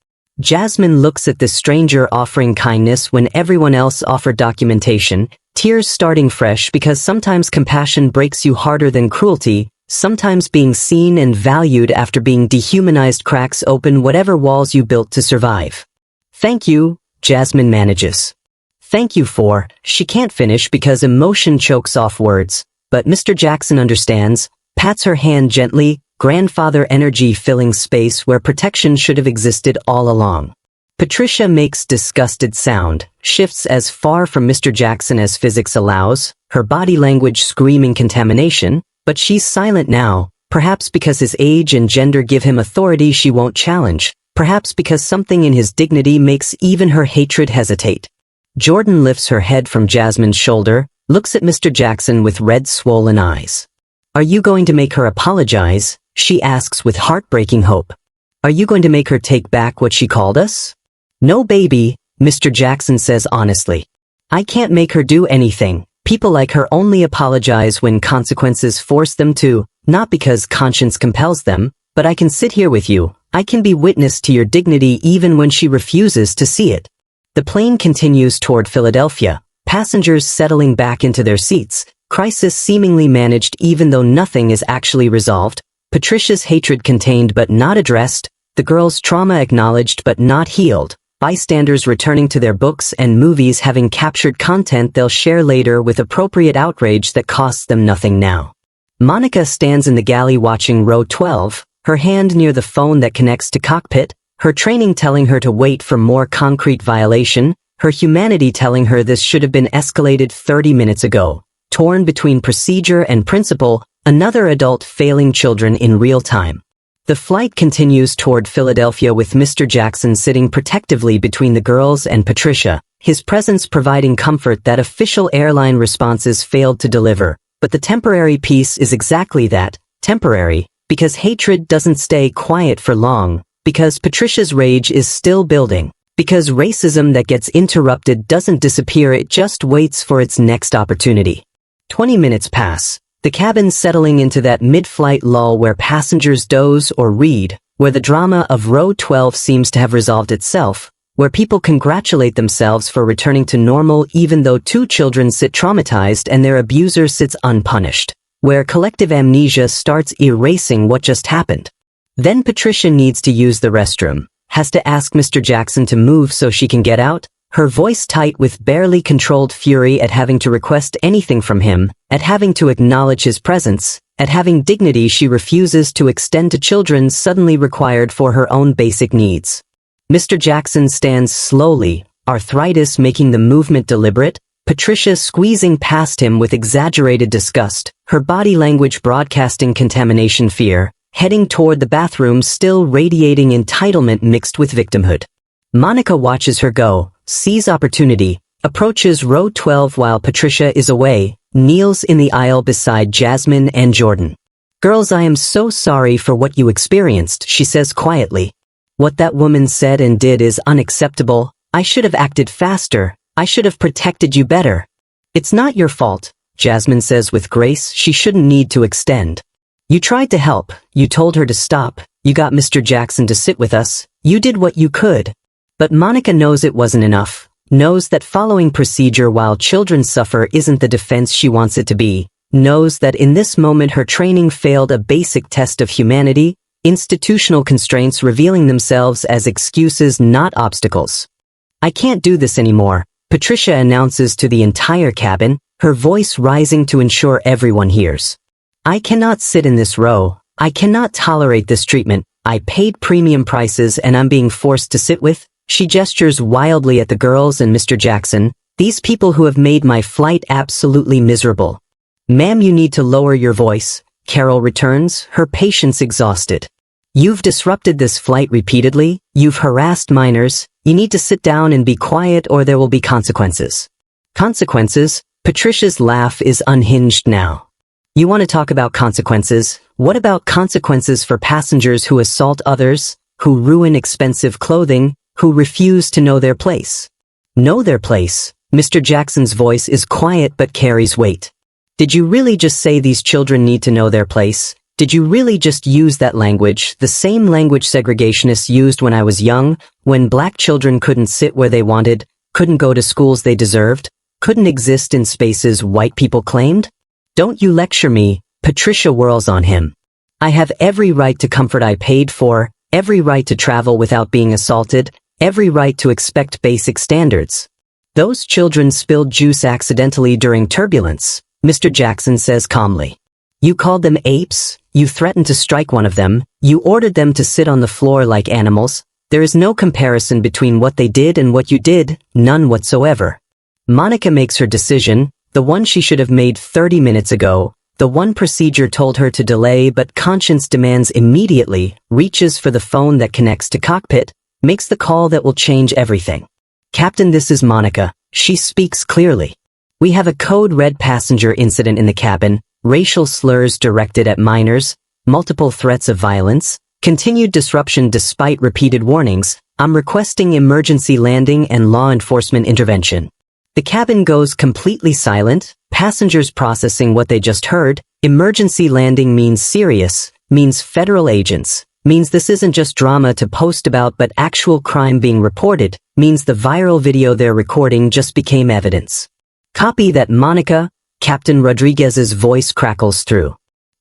Jasmine looks at this stranger offering kindness when everyone else offered documentation, tears starting fresh because sometimes compassion breaks you harder than cruelty, sometimes being seen and valued after being dehumanized cracks open whatever walls you built to survive. Thank you, Jasmine manages. Thank you for, she can't finish because emotion chokes off words, but Mr. Jackson understands, pats her hand gently, grandfather energy filling space where protection should have existed all along. Patricia makes disgusted sound, shifts as far from Mr. Jackson as physics allows, her body language screaming contamination, but she's silent now, perhaps because his age and gender give him authority she won't challenge, perhaps because something in his dignity makes even her hatred hesitate. Jordan lifts her head from Jasmine's shoulder, looks at Mr. Jackson with red swollen eyes. Are you going to make her apologize? She asks with heartbreaking hope. Are you going to make her take back what she called us? No, baby, Mr. Jackson says honestly. I can't make her do anything. People like her only apologize when consequences force them to, not because conscience compels them, but I can sit here with you. I can be witness to your dignity even when she refuses to see it. The plane continues toward Philadelphia, passengers settling back into their seats, crisis seemingly managed even though nothing is actually resolved, Patricia's hatred contained but not addressed, the girl's trauma acknowledged but not healed, bystanders returning to their books and movies having captured content they'll share later with appropriate outrage that costs them nothing now. Monica stands in the galley watching row 12, her hand near the phone that connects to cockpit, her training telling her to wait for more concrete violation, her humanity telling her this should have been escalated 30 minutes ago. Torn between procedure and principle, another adult failing children in real time. The flight continues toward Philadelphia with Mr. Jackson sitting protectively between the girls and Patricia, his presence providing comfort that official airline responses failed to deliver. But the temporary peace is exactly that, temporary, because hatred doesn't stay quiet for long, because Patricia's rage is still building, because racism that gets interrupted doesn't disappear, it just waits for its next opportunity. 20 minutes pass. The cabin settling into that mid-flight lull where passengers doze or read, where the drama of row 12 seems to have resolved itself, where people congratulate themselves for returning to normal even though two children sit traumatized and their abuser sits unpunished, where collective amnesia starts erasing what just happened. Then Patricia needs to use the restroom, has to ask Mr. Jackson to move so she can get out, her voice tight with barely controlled fury at having to request anything from him, at having to acknowledge his presence, at having dignity she refuses to extend to children suddenly required for her own basic needs. Mr. Jackson stands slowly, arthritis making the movement deliberate, Patricia squeezing past him with exaggerated disgust, her body language broadcasting contamination fear, heading toward the bathroom still radiating entitlement mixed with victimhood. Monica watches her go, sees opportunity, approaches row 12 while Patricia is away, kneels in the aisle beside Jasmine and Jordan. Girls, I am so sorry for what you experienced, she says quietly. What that woman said and did is unacceptable. I should have acted faster. I should have protected you better. It's not your fault, Jasmine says with grace. She shouldn't need to extend. You tried to help. You told her to stop. You got Mr. Jackson to sit with us. You did what you could. But Monica knows it wasn't enough, knows that following procedure while children suffer isn't the defense she wants it to be, knows that in this moment her training failed a basic test of humanity, institutional constraints revealing themselves as excuses not obstacles. I can't do this anymore, Patricia announces to the entire cabin, her voice rising to ensure everyone hears. I cannot sit in this row. I cannot tolerate this treatment. I paid premium prices and I'm being forced to sit with. She gestures wildly at the girls and Mr. Jackson, these people who have made my flight absolutely miserable. Ma'am, you need to lower your voice, Carol returns, her patience exhausted. You've disrupted this flight repeatedly, you've harassed minors, you need to sit down and be quiet or there will be consequences. Consequences? Patricia's laugh is unhinged now. You want to talk about consequences? What about consequences for passengers who assault others, who ruin expensive clothing, who refuse to know their place? Know their place? Mr. Jackson's voice is quiet but carries weight. Did you really just say these children need to know their place? Did you really just use that language, the same language segregationists used when I was young, when black children couldn't sit where they wanted, couldn't go to schools they deserved, couldn't exist in spaces white people claimed? Don't you lecture me, Patricia whirls on him. I have every right to comfort I paid for, every right to travel without being assaulted, every right to expect basic standards. Those children spilled juice accidentally during turbulence, Mr. Jackson says calmly. You called them apes, you threatened to strike one of them, you ordered them to sit on the floor like animals. There is no comparison between what they did and what you did, none whatsoever. Monica makes her decision, the one she should have made 30 minutes ago, the one procedure told her to delay but conscience demands immediately, reaches for the phone that connects to cockpit, makes the call that will change everything. Captain, this is Monica. She speaks clearly. We have a code red passenger incident in the cabin, racial slurs directed at minors, multiple threats of violence, continued disruption despite repeated warnings. I'm requesting emergency landing and law enforcement intervention. The cabin goes completely silent, passengers processing what they just heard. Emergency landing means serious, means federal agents, means this isn't just drama to post about but actual crime being reported, means the viral video they're recording just became evidence. Copy that, Monica. Captain Rodriguez's voice crackles through.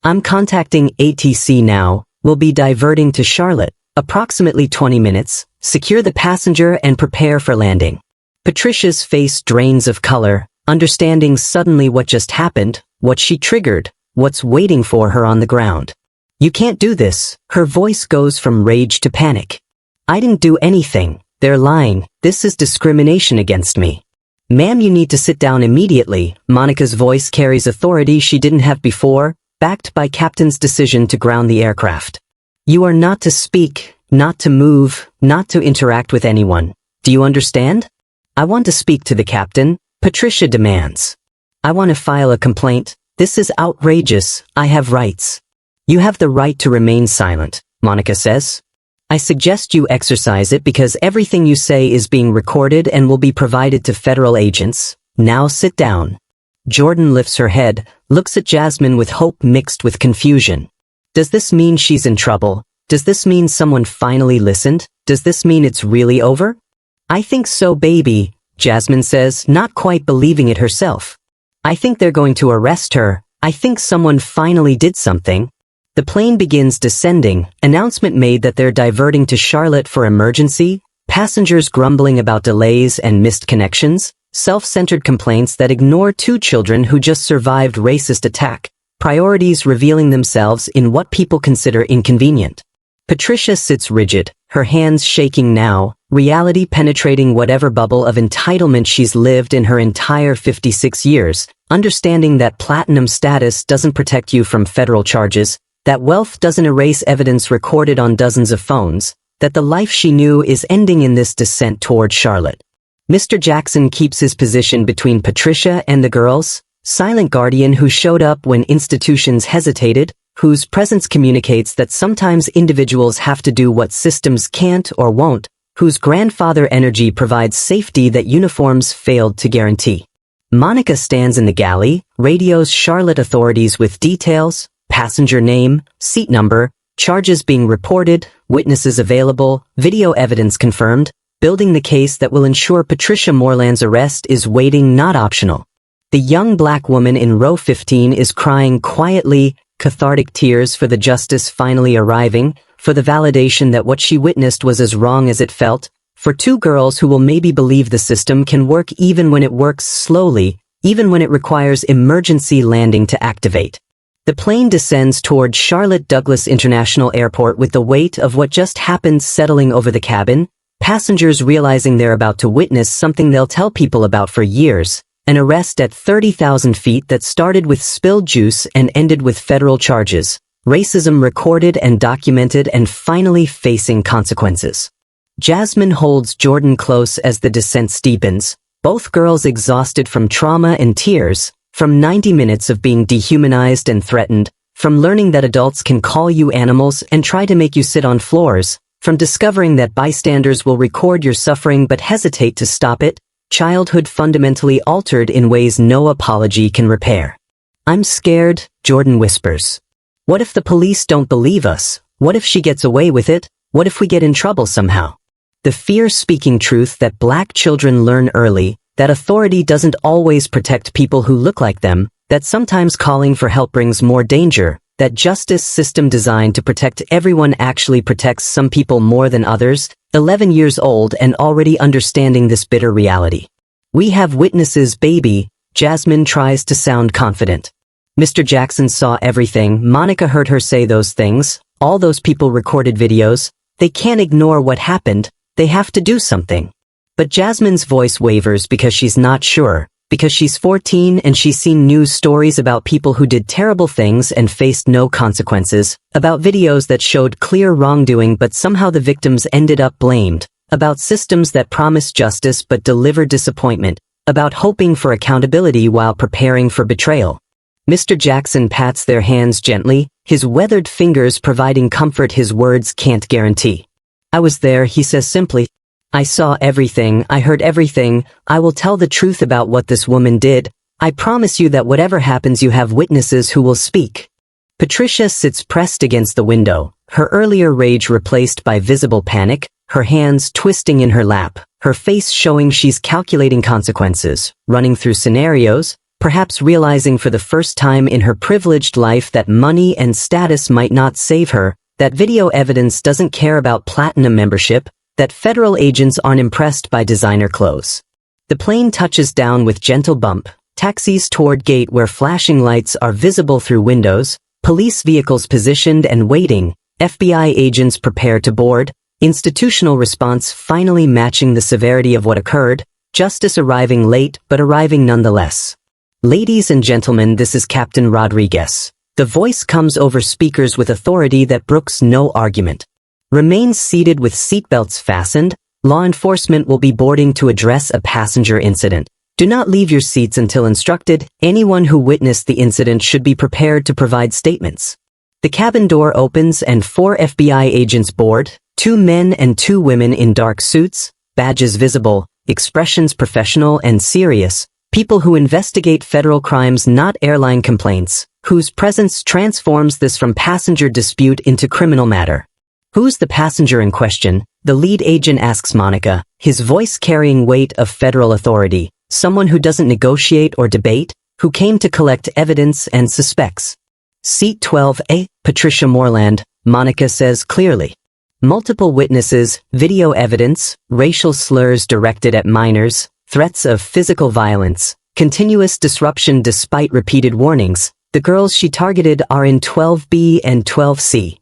I'm contacting ATC now, we'll be diverting to Charlotte, approximately 20 minutes, secure the passenger and prepare for landing. Patricia's face drains of color, understanding suddenly what just happened, what she triggered, what's waiting for her on the ground. You can't do this, her voice goes from rage to panic. I didn't do anything, they're lying, this is discrimination against me. Ma'am, you need to sit down immediately. Monica's voice carries authority she didn't have before, backed by Captain's decision to ground the aircraft. You are not to speak, not to move, not to interact with anyone. Do you understand? I want to speak to the captain, Patricia demands. I want to file a complaint. This is outrageous. I have rights. You have the right to remain silent, Monica says. I suggest you exercise it because everything you say is being recorded and will be provided to federal agents. Now sit down. Jordan lifts her head, looks at Jasmine with hope mixed with confusion. Does this mean she's in trouble? Does this mean someone finally listened? Does this mean it's really over? I think so, baby, Jasmine says, not quite believing it herself. I think they're going to arrest her. I think someone finally did something. The plane begins descending, announcement made that they're diverting to Charlotte for emergency, passengers grumbling about delays and missed connections, self-centered complaints that ignore two children who just survived racist attack, priorities revealing themselves in what people consider inconvenient. Patricia sits rigid, her hands shaking now, reality penetrating whatever bubble of entitlement she's lived in her entire 56 years, understanding that platinum status doesn't protect you from federal charges, that wealth doesn't erase evidence recorded on dozens of phones, that the life she knew is ending in this descent toward Charlotte. Mr. Jackson keeps his position between Patricia and the girls, silent guardian who showed up when institutions hesitated, whose presence communicates that sometimes individuals have to do what systems can't or won't, whose grandfather energy provides safety that uniforms failed to guarantee. Monica stands in the galley, radios Charlotte authorities with details, passenger name, seat number, charges being reported, witnesses available, video evidence confirmed, building the case that will ensure Patricia Mooreland's arrest is waiting, not optional. The young black woman in row 15 is crying quietly, cathartic tears for the justice finally arriving, for the validation that what she witnessed was as wrong as it felt, for two girls who will maybe believe the system can work even when it works slowly, even when it requires emergency landing to activate. The plane descends toward Charlotte Douglas International Airport with the weight of what just happened settling over the cabin, passengers realizing they're about to witness something they'll tell people about for years, an arrest at 30,000 feet that started with spilled juice and ended with federal charges, racism recorded and documented and finally facing consequences. Jasmine holds Jordan close as the descent steepens, both girls exhausted from trauma and tears, from 90 minutes of being dehumanized and threatened, from learning that adults can call you animals and try to make you sit on floors, from discovering that bystanders will record your suffering but hesitate to stop it, childhood fundamentally altered in ways no apology can repair. I'm scared, Jordan whispers. What if the police don't believe us? What if she gets away with it? What if we get in trouble somehow? The fear-speaking truth that black children learn early, that authority doesn't always protect people who look like them, that sometimes calling for help brings more danger, that justice system designed to protect everyone actually protects some people more than others, 11 years old and already understanding this bitter reality. We have witnesses, baby. Jasmine tries to sound confident. Mr. Jackson saw everything. Monica heard her say those things. All those people recorded videos. They can't ignore what happened. They have to do something. But Jasmine's voice wavers because she's not sure, because she's 14 and she's seen news stories about people who did terrible things and faced no consequences, about videos that showed clear wrongdoing but somehow the victims ended up blamed, about systems that promise justice but deliver disappointment, about hoping for accountability while preparing for betrayal. Mr. Jackson pats their hands gently, his weathered fingers providing comfort his words can't guarantee. I was there, he says simply. I saw everything, I heard everything, I will tell the truth about what this woman did. I promise you that whatever happens you have witnesses who will speak. Patricia sits pressed against the window, her earlier rage replaced by visible panic, her hands twisting in her lap, her face showing she's calculating consequences, running through scenarios, perhaps realizing for the first time in her privileged life that money and status might not save her, that video evidence doesn't care about platinum membership, that federal agents aren't impressed by designer clothes. The plane touches down with gentle bump, taxis toward gate where flashing lights are visible through windows, police vehicles positioned and waiting, FBI agents prepare to board, institutional response finally matching the severity of what occurred, justice arriving late but arriving nonetheless. Ladies and gentlemen, this is Captain Rodriguez. The voice comes over speakers with authority that brooks no argument. Remain seated with seatbelts fastened. Law enforcement will be boarding to address a passenger incident. Do not leave your seats until instructed. Anyone who witnessed the incident should be prepared to provide statements. The cabin door opens and 4 FBI agents board, 2 men and 2 women in dark suits, badges visible, expressions professional and serious, people who investigate federal crimes, not airline complaints, whose presence transforms this from passenger dispute into criminal matter. Who's the passenger in question? The lead agent asks Monica, his voice carrying weight of federal authority, someone who doesn't negotiate or debate, who came to collect evidence and suspects. Seat 12A, Patricia Mooreland, Monica says clearly. Multiple witnesses, video evidence, racial slurs directed at minors, threats of physical violence, continuous disruption despite repeated warnings. The girls she targeted are in 12B and 12C.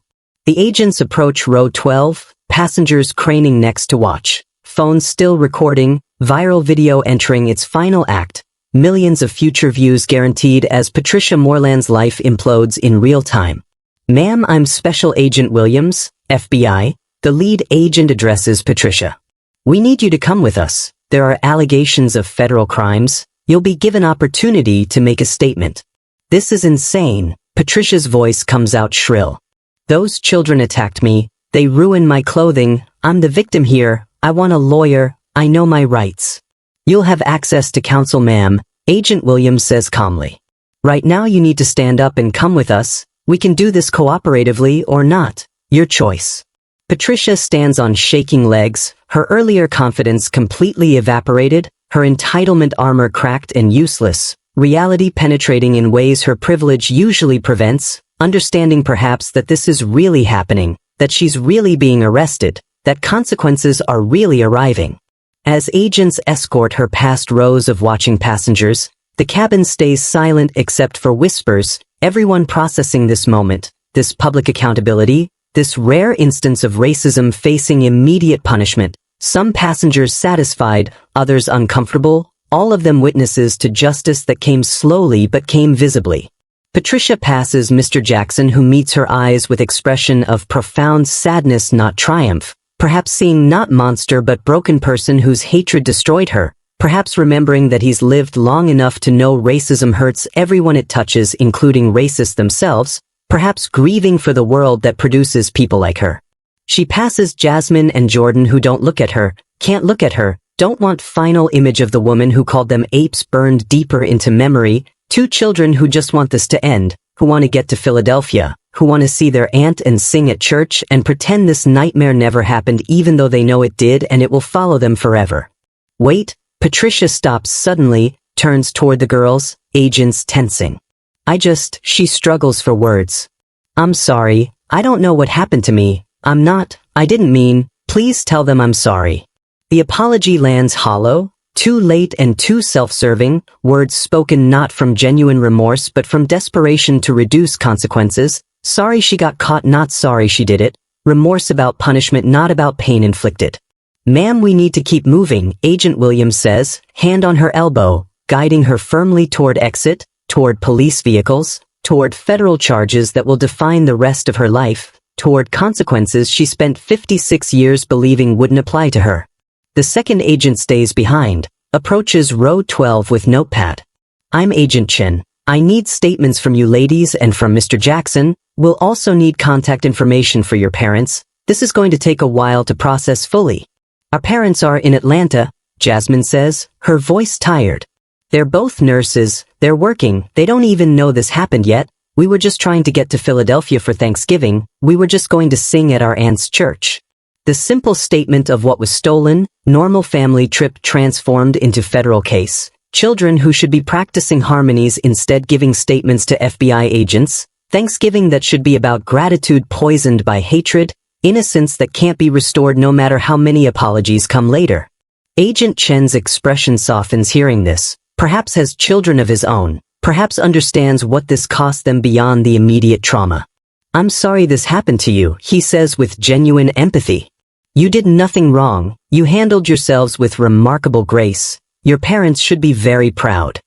The agents approach row 12, passengers craning next to watch, phones still recording, viral video entering its final act, millions of future views guaranteed as Patricia Mooreland's life implodes in real time. Ma'am, I'm Special Agent Williams, FBI. The lead agent addresses Patricia. We need you to come with us. There are allegations of federal crimes. You'll be given opportunity to make a statement. This is insane. Patricia's voice comes out shrill. Those children attacked me. They ruined my clothing. I'm the victim here. I want a lawyer. I know my rights. You'll have access to counsel, ma'am, Agent Williams says calmly. Right now you need to stand up and come with us. We can do this cooperatively or not. Your choice. Patricia stands on shaking legs, her earlier confidence completely evaporated, her entitlement armor cracked and useless, reality penetrating in ways her privilege usually prevents, understanding perhaps that this is really happening, that she's really being arrested, that consequences are really arriving. As agents escort her past rows of watching passengers, the cabin stays silent except for whispers, everyone processing this moment, this public accountability, this rare instance of racism facing immediate punishment, some passengers satisfied, others uncomfortable, all of them witnesses to justice that came slowly but came visibly. Patricia passes Mr. Jackson, who meets her eyes with expression of profound sadness, not triumph, perhaps seeing not monster but broken person whose hatred destroyed her, perhaps remembering that he's lived long enough to know racism hurts everyone it touches, including racists themselves, perhaps grieving for the world that produces people like her. She passes Jasmine and Jordan, who don't look at her, can't look at her, don't want final image of the woman who called them apes burned deeper into memory, 2 children who just want this to end, who want to get to Philadelphia, who want to see their aunt and sing at church and pretend this nightmare never happened even though they know it did and it will follow them forever. Wait, Patricia stops suddenly, turns toward the girls, agents tensing. She struggles for words. I'm sorry, I don't know what happened to me, I didn't mean, please tell them I'm sorry. The apology lands hollow, too late and too self-serving, words spoken not from genuine remorse but from desperation to reduce consequences, sorry she got caught not sorry she did it, remorse about punishment not about pain inflicted. Ma'am, we need to keep moving, Agent Williams says, hand on her elbow, guiding her firmly toward exit, toward police vehicles, toward federal charges that will define the rest of her life, toward consequences she spent 56 years believing wouldn't apply to her. The second agent stays behind, approaches row 12 with notepad. I'm Agent Chen. I need statements from you ladies and from Mr. Jackson. We'll also need contact information for your parents. This is going to take a while to process fully. Our parents are in Atlanta, Jasmine says, her voice tired. They're both nurses, they're working, they don't even know this happened yet. We were just trying to get to Philadelphia for Thanksgiving, we were just going to sing at our aunt's church. The simple statement of what was stolen, normal family trip transformed into federal case, children who should be practicing harmonies instead giving statements to FBI agents, Thanksgiving that should be about gratitude poisoned by hatred, innocence that can't be restored no matter how many apologies come later. Agent Chen's expression softens hearing this, perhaps has children of his own, perhaps understands what this cost them beyond the immediate trauma. I'm sorry this happened to you, he says with genuine empathy. You did nothing wrong, you handled yourselves with remarkable grace. Your parents should be very proud.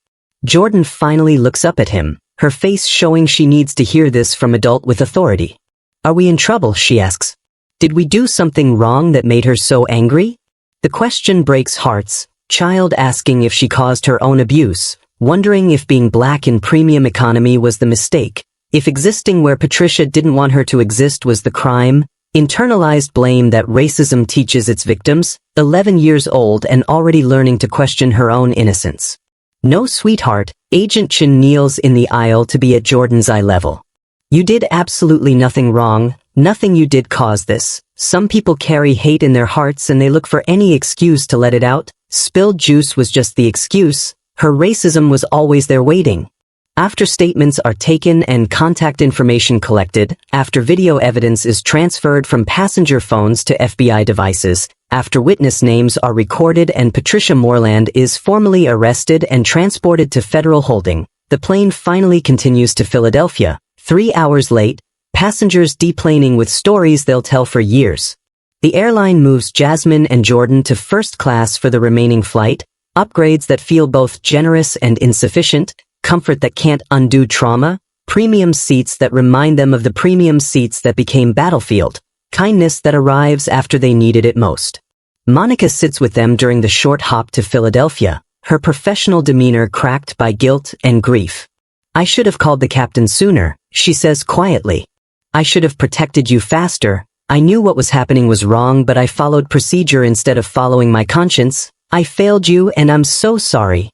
Jordan finally looks up at him, her face showing she needs to hear this from adult with authority. Are we in trouble, she asks. Did we do something wrong that made her so angry? The question breaks hearts, child asking if she caused her own abuse, wondering if being black in premium economy was the mistake, if existing where Patricia didn't want her to exist was the crime, internalized blame that racism teaches its victims, 11 years old and already learning to question her own innocence. No, sweetheart, Agent Chen kneels in the aisle to be at Jordan's eye level. You did absolutely nothing wrong, nothing you did caused this. Some people carry hate in their hearts and they look for any excuse to let it out. Spilled juice was just the excuse, her racism was always there waiting. After statements are taken and contact information collected, after video evidence is transferred from passenger phones to FBI devices, after witness names are recorded and Patricia Mooreland is formally arrested and transported to federal holding, the plane finally continues to Philadelphia, 3 hours late, passengers deplaning with stories they'll tell for years. The airline moves Jasmine and Jordan to first class for the remaining flight, upgrades that feel both generous and insufficient, comfort that can't undo trauma, premium seats that remind them of the premium seats that became battlefield, kindness that arrives after they needed it most. Monica sits with them during the short hop to Philadelphia, her professional demeanor cracked by guilt and grief. I should have called the captain sooner, she says quietly. I should have protected you faster. I knew what was happening was wrong, but I followed procedure instead of following my conscience. I failed you and I'm so sorry.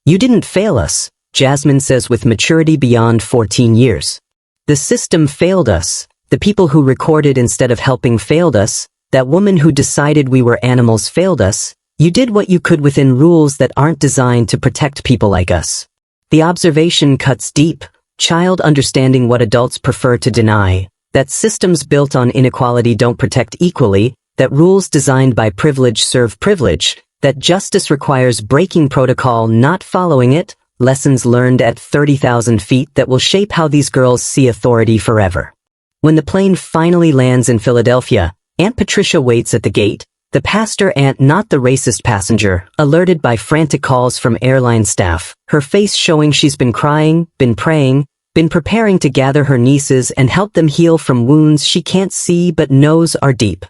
You didn't fail us, Jasmine says with maturity beyond 14 years. The system failed us. The people who recorded instead of helping failed us. That woman who decided we were animals failed us. You did what you could within rules that aren't designed to protect people like us. The observation cuts deep, child understanding what adults prefer to deny, that systems built on inequality don't protect equally, that rules designed by privilege serve privilege, that justice requires breaking protocol not following it, lessons learned at 30,000 feet that will shape how these girls see authority forever. When the plane finally lands in Philadelphia, Aunt Patricia waits at the gate, the pastor aunt not the racist passenger, alerted by frantic calls from airline staff, her face showing she's been crying, been praying, been preparing to gather her nieces and help them heal from wounds she can't see but knows are deep.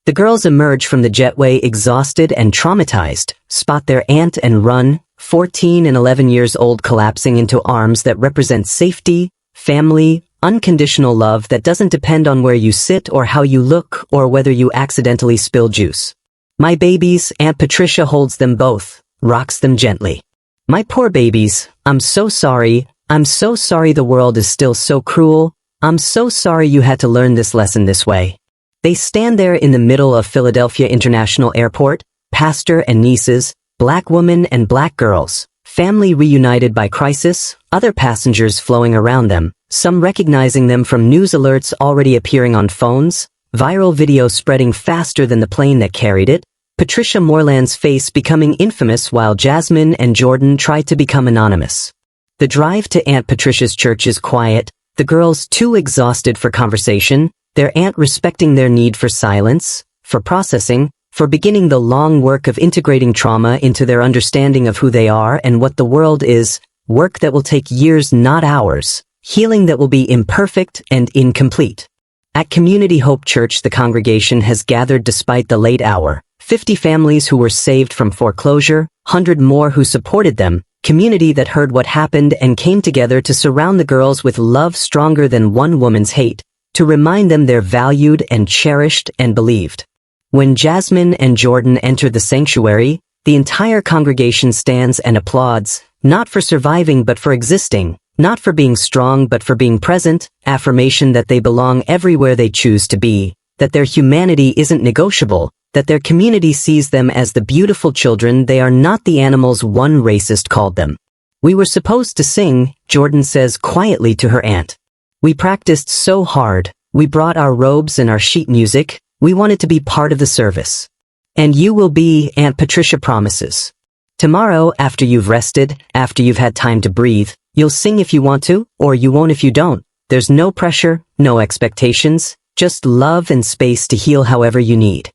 The girls emerge from the jetway exhausted and traumatized, spot their aunt and run, 14 and 11 years old collapsing into arms that represent safety, family, unconditional love that doesn't depend on where you sit or how you look or whether you accidentally spill juice. My babies, Aunt Patricia holds them both, rocks them gently. My poor babies, I'm so sorry the world is still so cruel, I'm so sorry you had to learn this lesson this way. They stand there in the middle of Philadelphia International Airport, pastor and nieces, black women and black girls, family reunited by crisis, other passengers flowing around them, some recognizing them from news alerts already appearing on phones, viral video spreading faster than the plane that carried it, Patricia Mooreland's face becoming infamous while Jasmine and Jordan tried to become anonymous. The drive to Aunt Patricia's church is quiet, the girls too exhausted for conversation, their aunt respecting their need for silence, for processing, for beginning the long work of integrating trauma into their understanding of who they are and what the world is, work that will take years, not hours, healing that will be imperfect and incomplete. At Community Hope Church, the congregation has gathered despite the late hour. 50 families who were saved from foreclosure, 100 more who supported them, community that heard what happened and came together to surround the girls with love stronger than one woman's hate, to remind them they're valued and cherished and believed. When Jasmine and Jordan enter the sanctuary, the entire congregation stands and applauds, not for surviving but for existing, not for being strong but for being present, affirmation that they belong everywhere they choose to be, that their humanity isn't negotiable, that their community sees them as the beautiful children they are, not the animals one racist called them. We were supposed to sing, Jordan says quietly to her aunt. We practiced so hard, we brought our robes and our sheet music, we wanted to be part of the service. And you will be, Aunt Patricia promises. Tomorrow, after you've rested, after you've had time to breathe, you'll sing if you want to, or you won't if you don't. There's no pressure, no expectations, just love and space to heal however you need.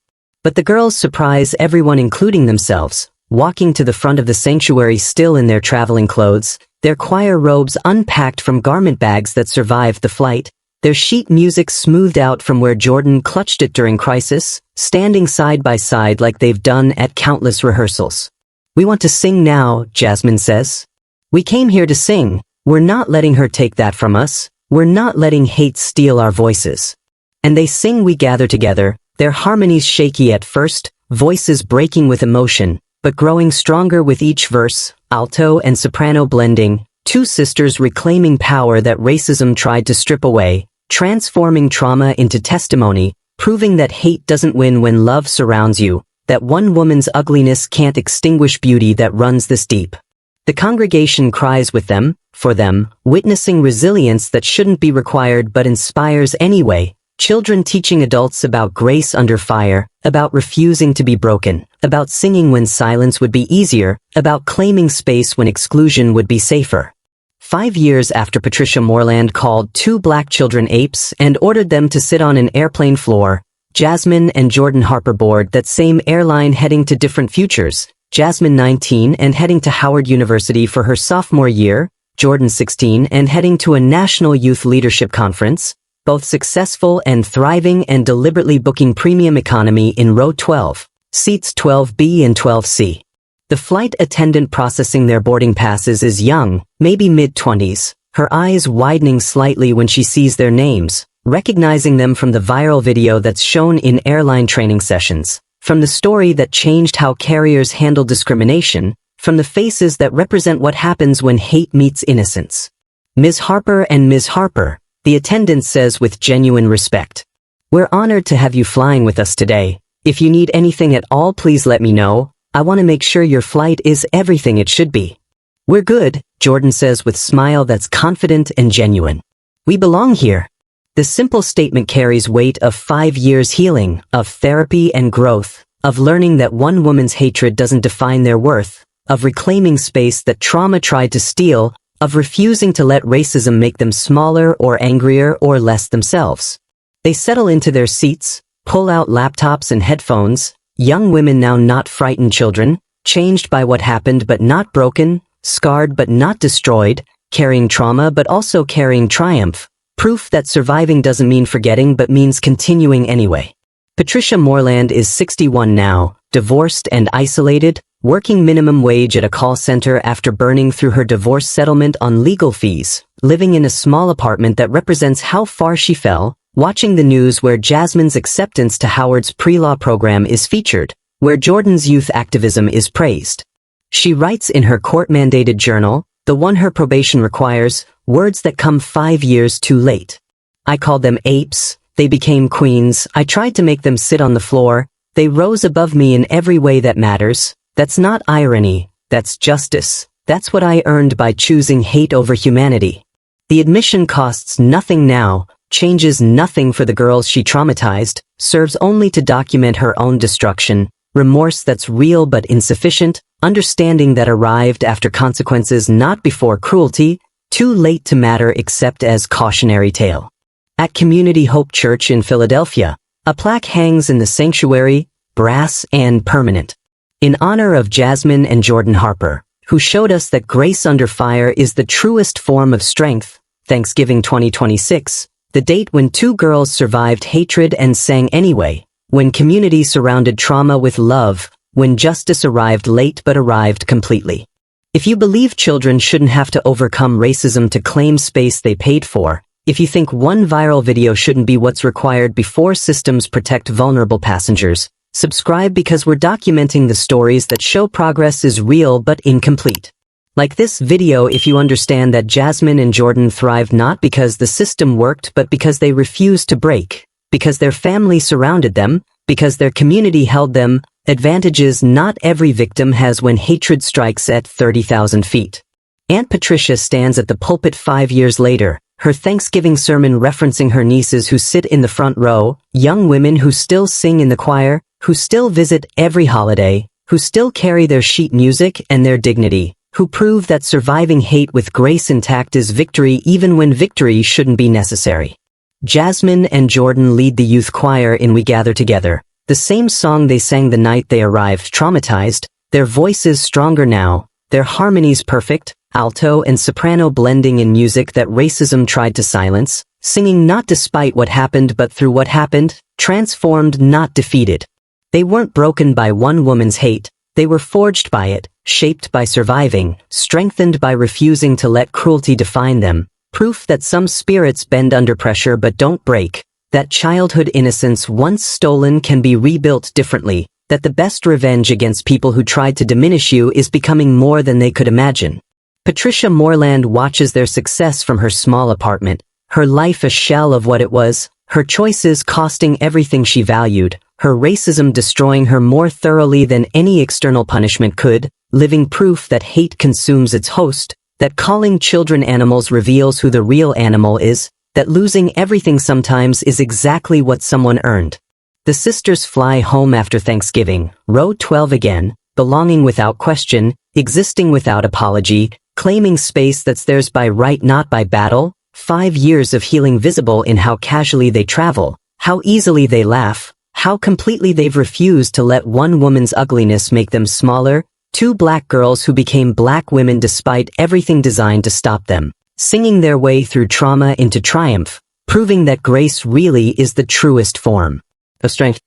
But the girls surprise everyone, including themselves, walking to the front of the sanctuary still in their traveling clothes, their choir robes unpacked from garment bags that survived the flight, their sheet music smoothed out from where Jordan clutched it during crisis, standing side by side like they've done at countless rehearsals. We want to sing now, Jasmine says. We came here to sing. We're not letting her take that from us. We're not letting hate steal our voices. And they sing. We gather together, their harmonies shaky at first, voices breaking with emotion, but growing stronger with each verse, alto and soprano blending, two sisters reclaiming power that racism tried to strip away, transforming trauma into testimony, proving that hate doesn't win when love surrounds you, that one woman's ugliness can't extinguish beauty that runs this deep. The congregation cries with them, for them, witnessing resilience that shouldn't be required but inspires anyway, children teaching adults about grace under fire, about refusing to be broken, about singing when silence would be easier, about claiming space when exclusion would be safer. 5 years after Patricia Mooreland called 2 black children apes and ordered them to sit on an airplane floor, Jasmine and Jordan Harper board that same airline heading to different futures, Jasmine 19 and heading to Howard University for her sophomore year, Jordan 16 and heading to a national youth leadership conference, both successful and thriving and deliberately booking premium economy in row 12, seats 12B and 12C. The flight attendant processing their boarding passes is young, maybe mid-20s, her eyes widening slightly when she sees their names, recognizing them from the viral video that's shown in airline training sessions, from the story that changed how carriers handle discrimination, from the faces that represent what happens when hate meets innocence. Ms. Harper and Ms. Harper, the attendant says with genuine respect. We're honored to have you flying with us today. If you need anything at all, please let me know. I want to make sure your flight is everything it should be. We're good, Jordan says with smile that's confident and genuine. We belong here. The simple statement carries weight of 5 years healing, of therapy and growth, of learning that one woman's hatred doesn't define their worth, of reclaiming space that trauma tried to steal, of refusing to let racism make them smaller or angrier or less themselves. They settle into their seats, pull out laptops and headphones, young women now not frightened children, changed by what happened but not broken, scarred but not destroyed, carrying trauma but also carrying triumph, proof that surviving doesn't mean forgetting but means continuing anyway. Patricia Mooreland is 61 now, divorced and isolated, working minimum wage at a call center after burning through her divorce settlement on legal fees, living in a small apartment that represents how far she fell, watching the news where Jasmine's acceptance to Howard's pre-law program is featured, where Jordan's youth activism is praised. She writes in her court-mandated journal, the one her probation requires, words that come 5 years too late. I called them apes. They became queens. I tried to make them sit on the floor. They rose above me in every way that matters. That's not irony. That's justice. That's what I earned by choosing hate over humanity. The admission costs nothing now, changes nothing for the girls she traumatized, serves only to document her own destruction, remorse that's real but insufficient, understanding that arrived after consequences not before cruelty, too late to matter except as cautionary tale. At Community Hope Church in Philadelphia, a plaque hangs in the sanctuary, brass and permanent, in honor of Jasmine and Jordan Harper, who showed us that grace under fire is the truest form of strength. Thanksgiving 2026, the date when two girls survived hatred and sang anyway, when community surrounded trauma with love, when justice arrived late but arrived completely. If you believe children shouldn't have to overcome racism to claim space they paid for, if you think one viral video shouldn't be what's required before systems protect vulnerable passengers, subscribe because we're documenting the stories that show progress is real but incomplete. Like this video if you understand that Jasmine and Jordan thrived not because the system worked but because they refused to break, because their family surrounded them, because their community held them, advantages not every victim has when hatred strikes at 30,000 feet. Aunt Patricia stands at the pulpit 5 years later, her Thanksgiving sermon referencing her nieces who sit in the front row, young women who still sing in the choir, who still visit every holiday, who still carry their sheet music and their dignity, who prove that surviving hate with grace intact is victory even when victory shouldn't be necessary. Jasmine and Jordan lead the youth choir in We Gather Together, the same song they sang the night they arrived traumatized, their voices stronger now, their harmonies perfect, alto and soprano blending in music that racism tried to silence, singing not despite what happened but through what happened, transformed not defeated. They weren't broken by one woman's hate, they were forged by it, shaped by surviving, strengthened by refusing to let cruelty define them, proof that some spirits bend under pressure but don't break, that childhood innocence once stolen can be rebuilt differently, that the best revenge against people who tried to diminish you is becoming more than they could imagine. Patricia Mooreland watches their success from her small apartment, her life a shell of what it was, her choices costing everything she valued, her racism destroying her more thoroughly than any external punishment could, living proof that hate consumes its host, that calling children animals reveals who the real animal is, that losing everything sometimes is exactly what someone earned. The sisters fly home after Thanksgiving, row 12 again, belonging without question, existing without apology, claiming space that's theirs by right not by battle, 5 years of healing visible in how casually they travel, how easily they laugh, how completely they've refused to let one woman's ugliness make them smaller, two black girls who became black women despite everything designed to stop them, singing their way through trauma into triumph, proving that grace really is the truest form of strength.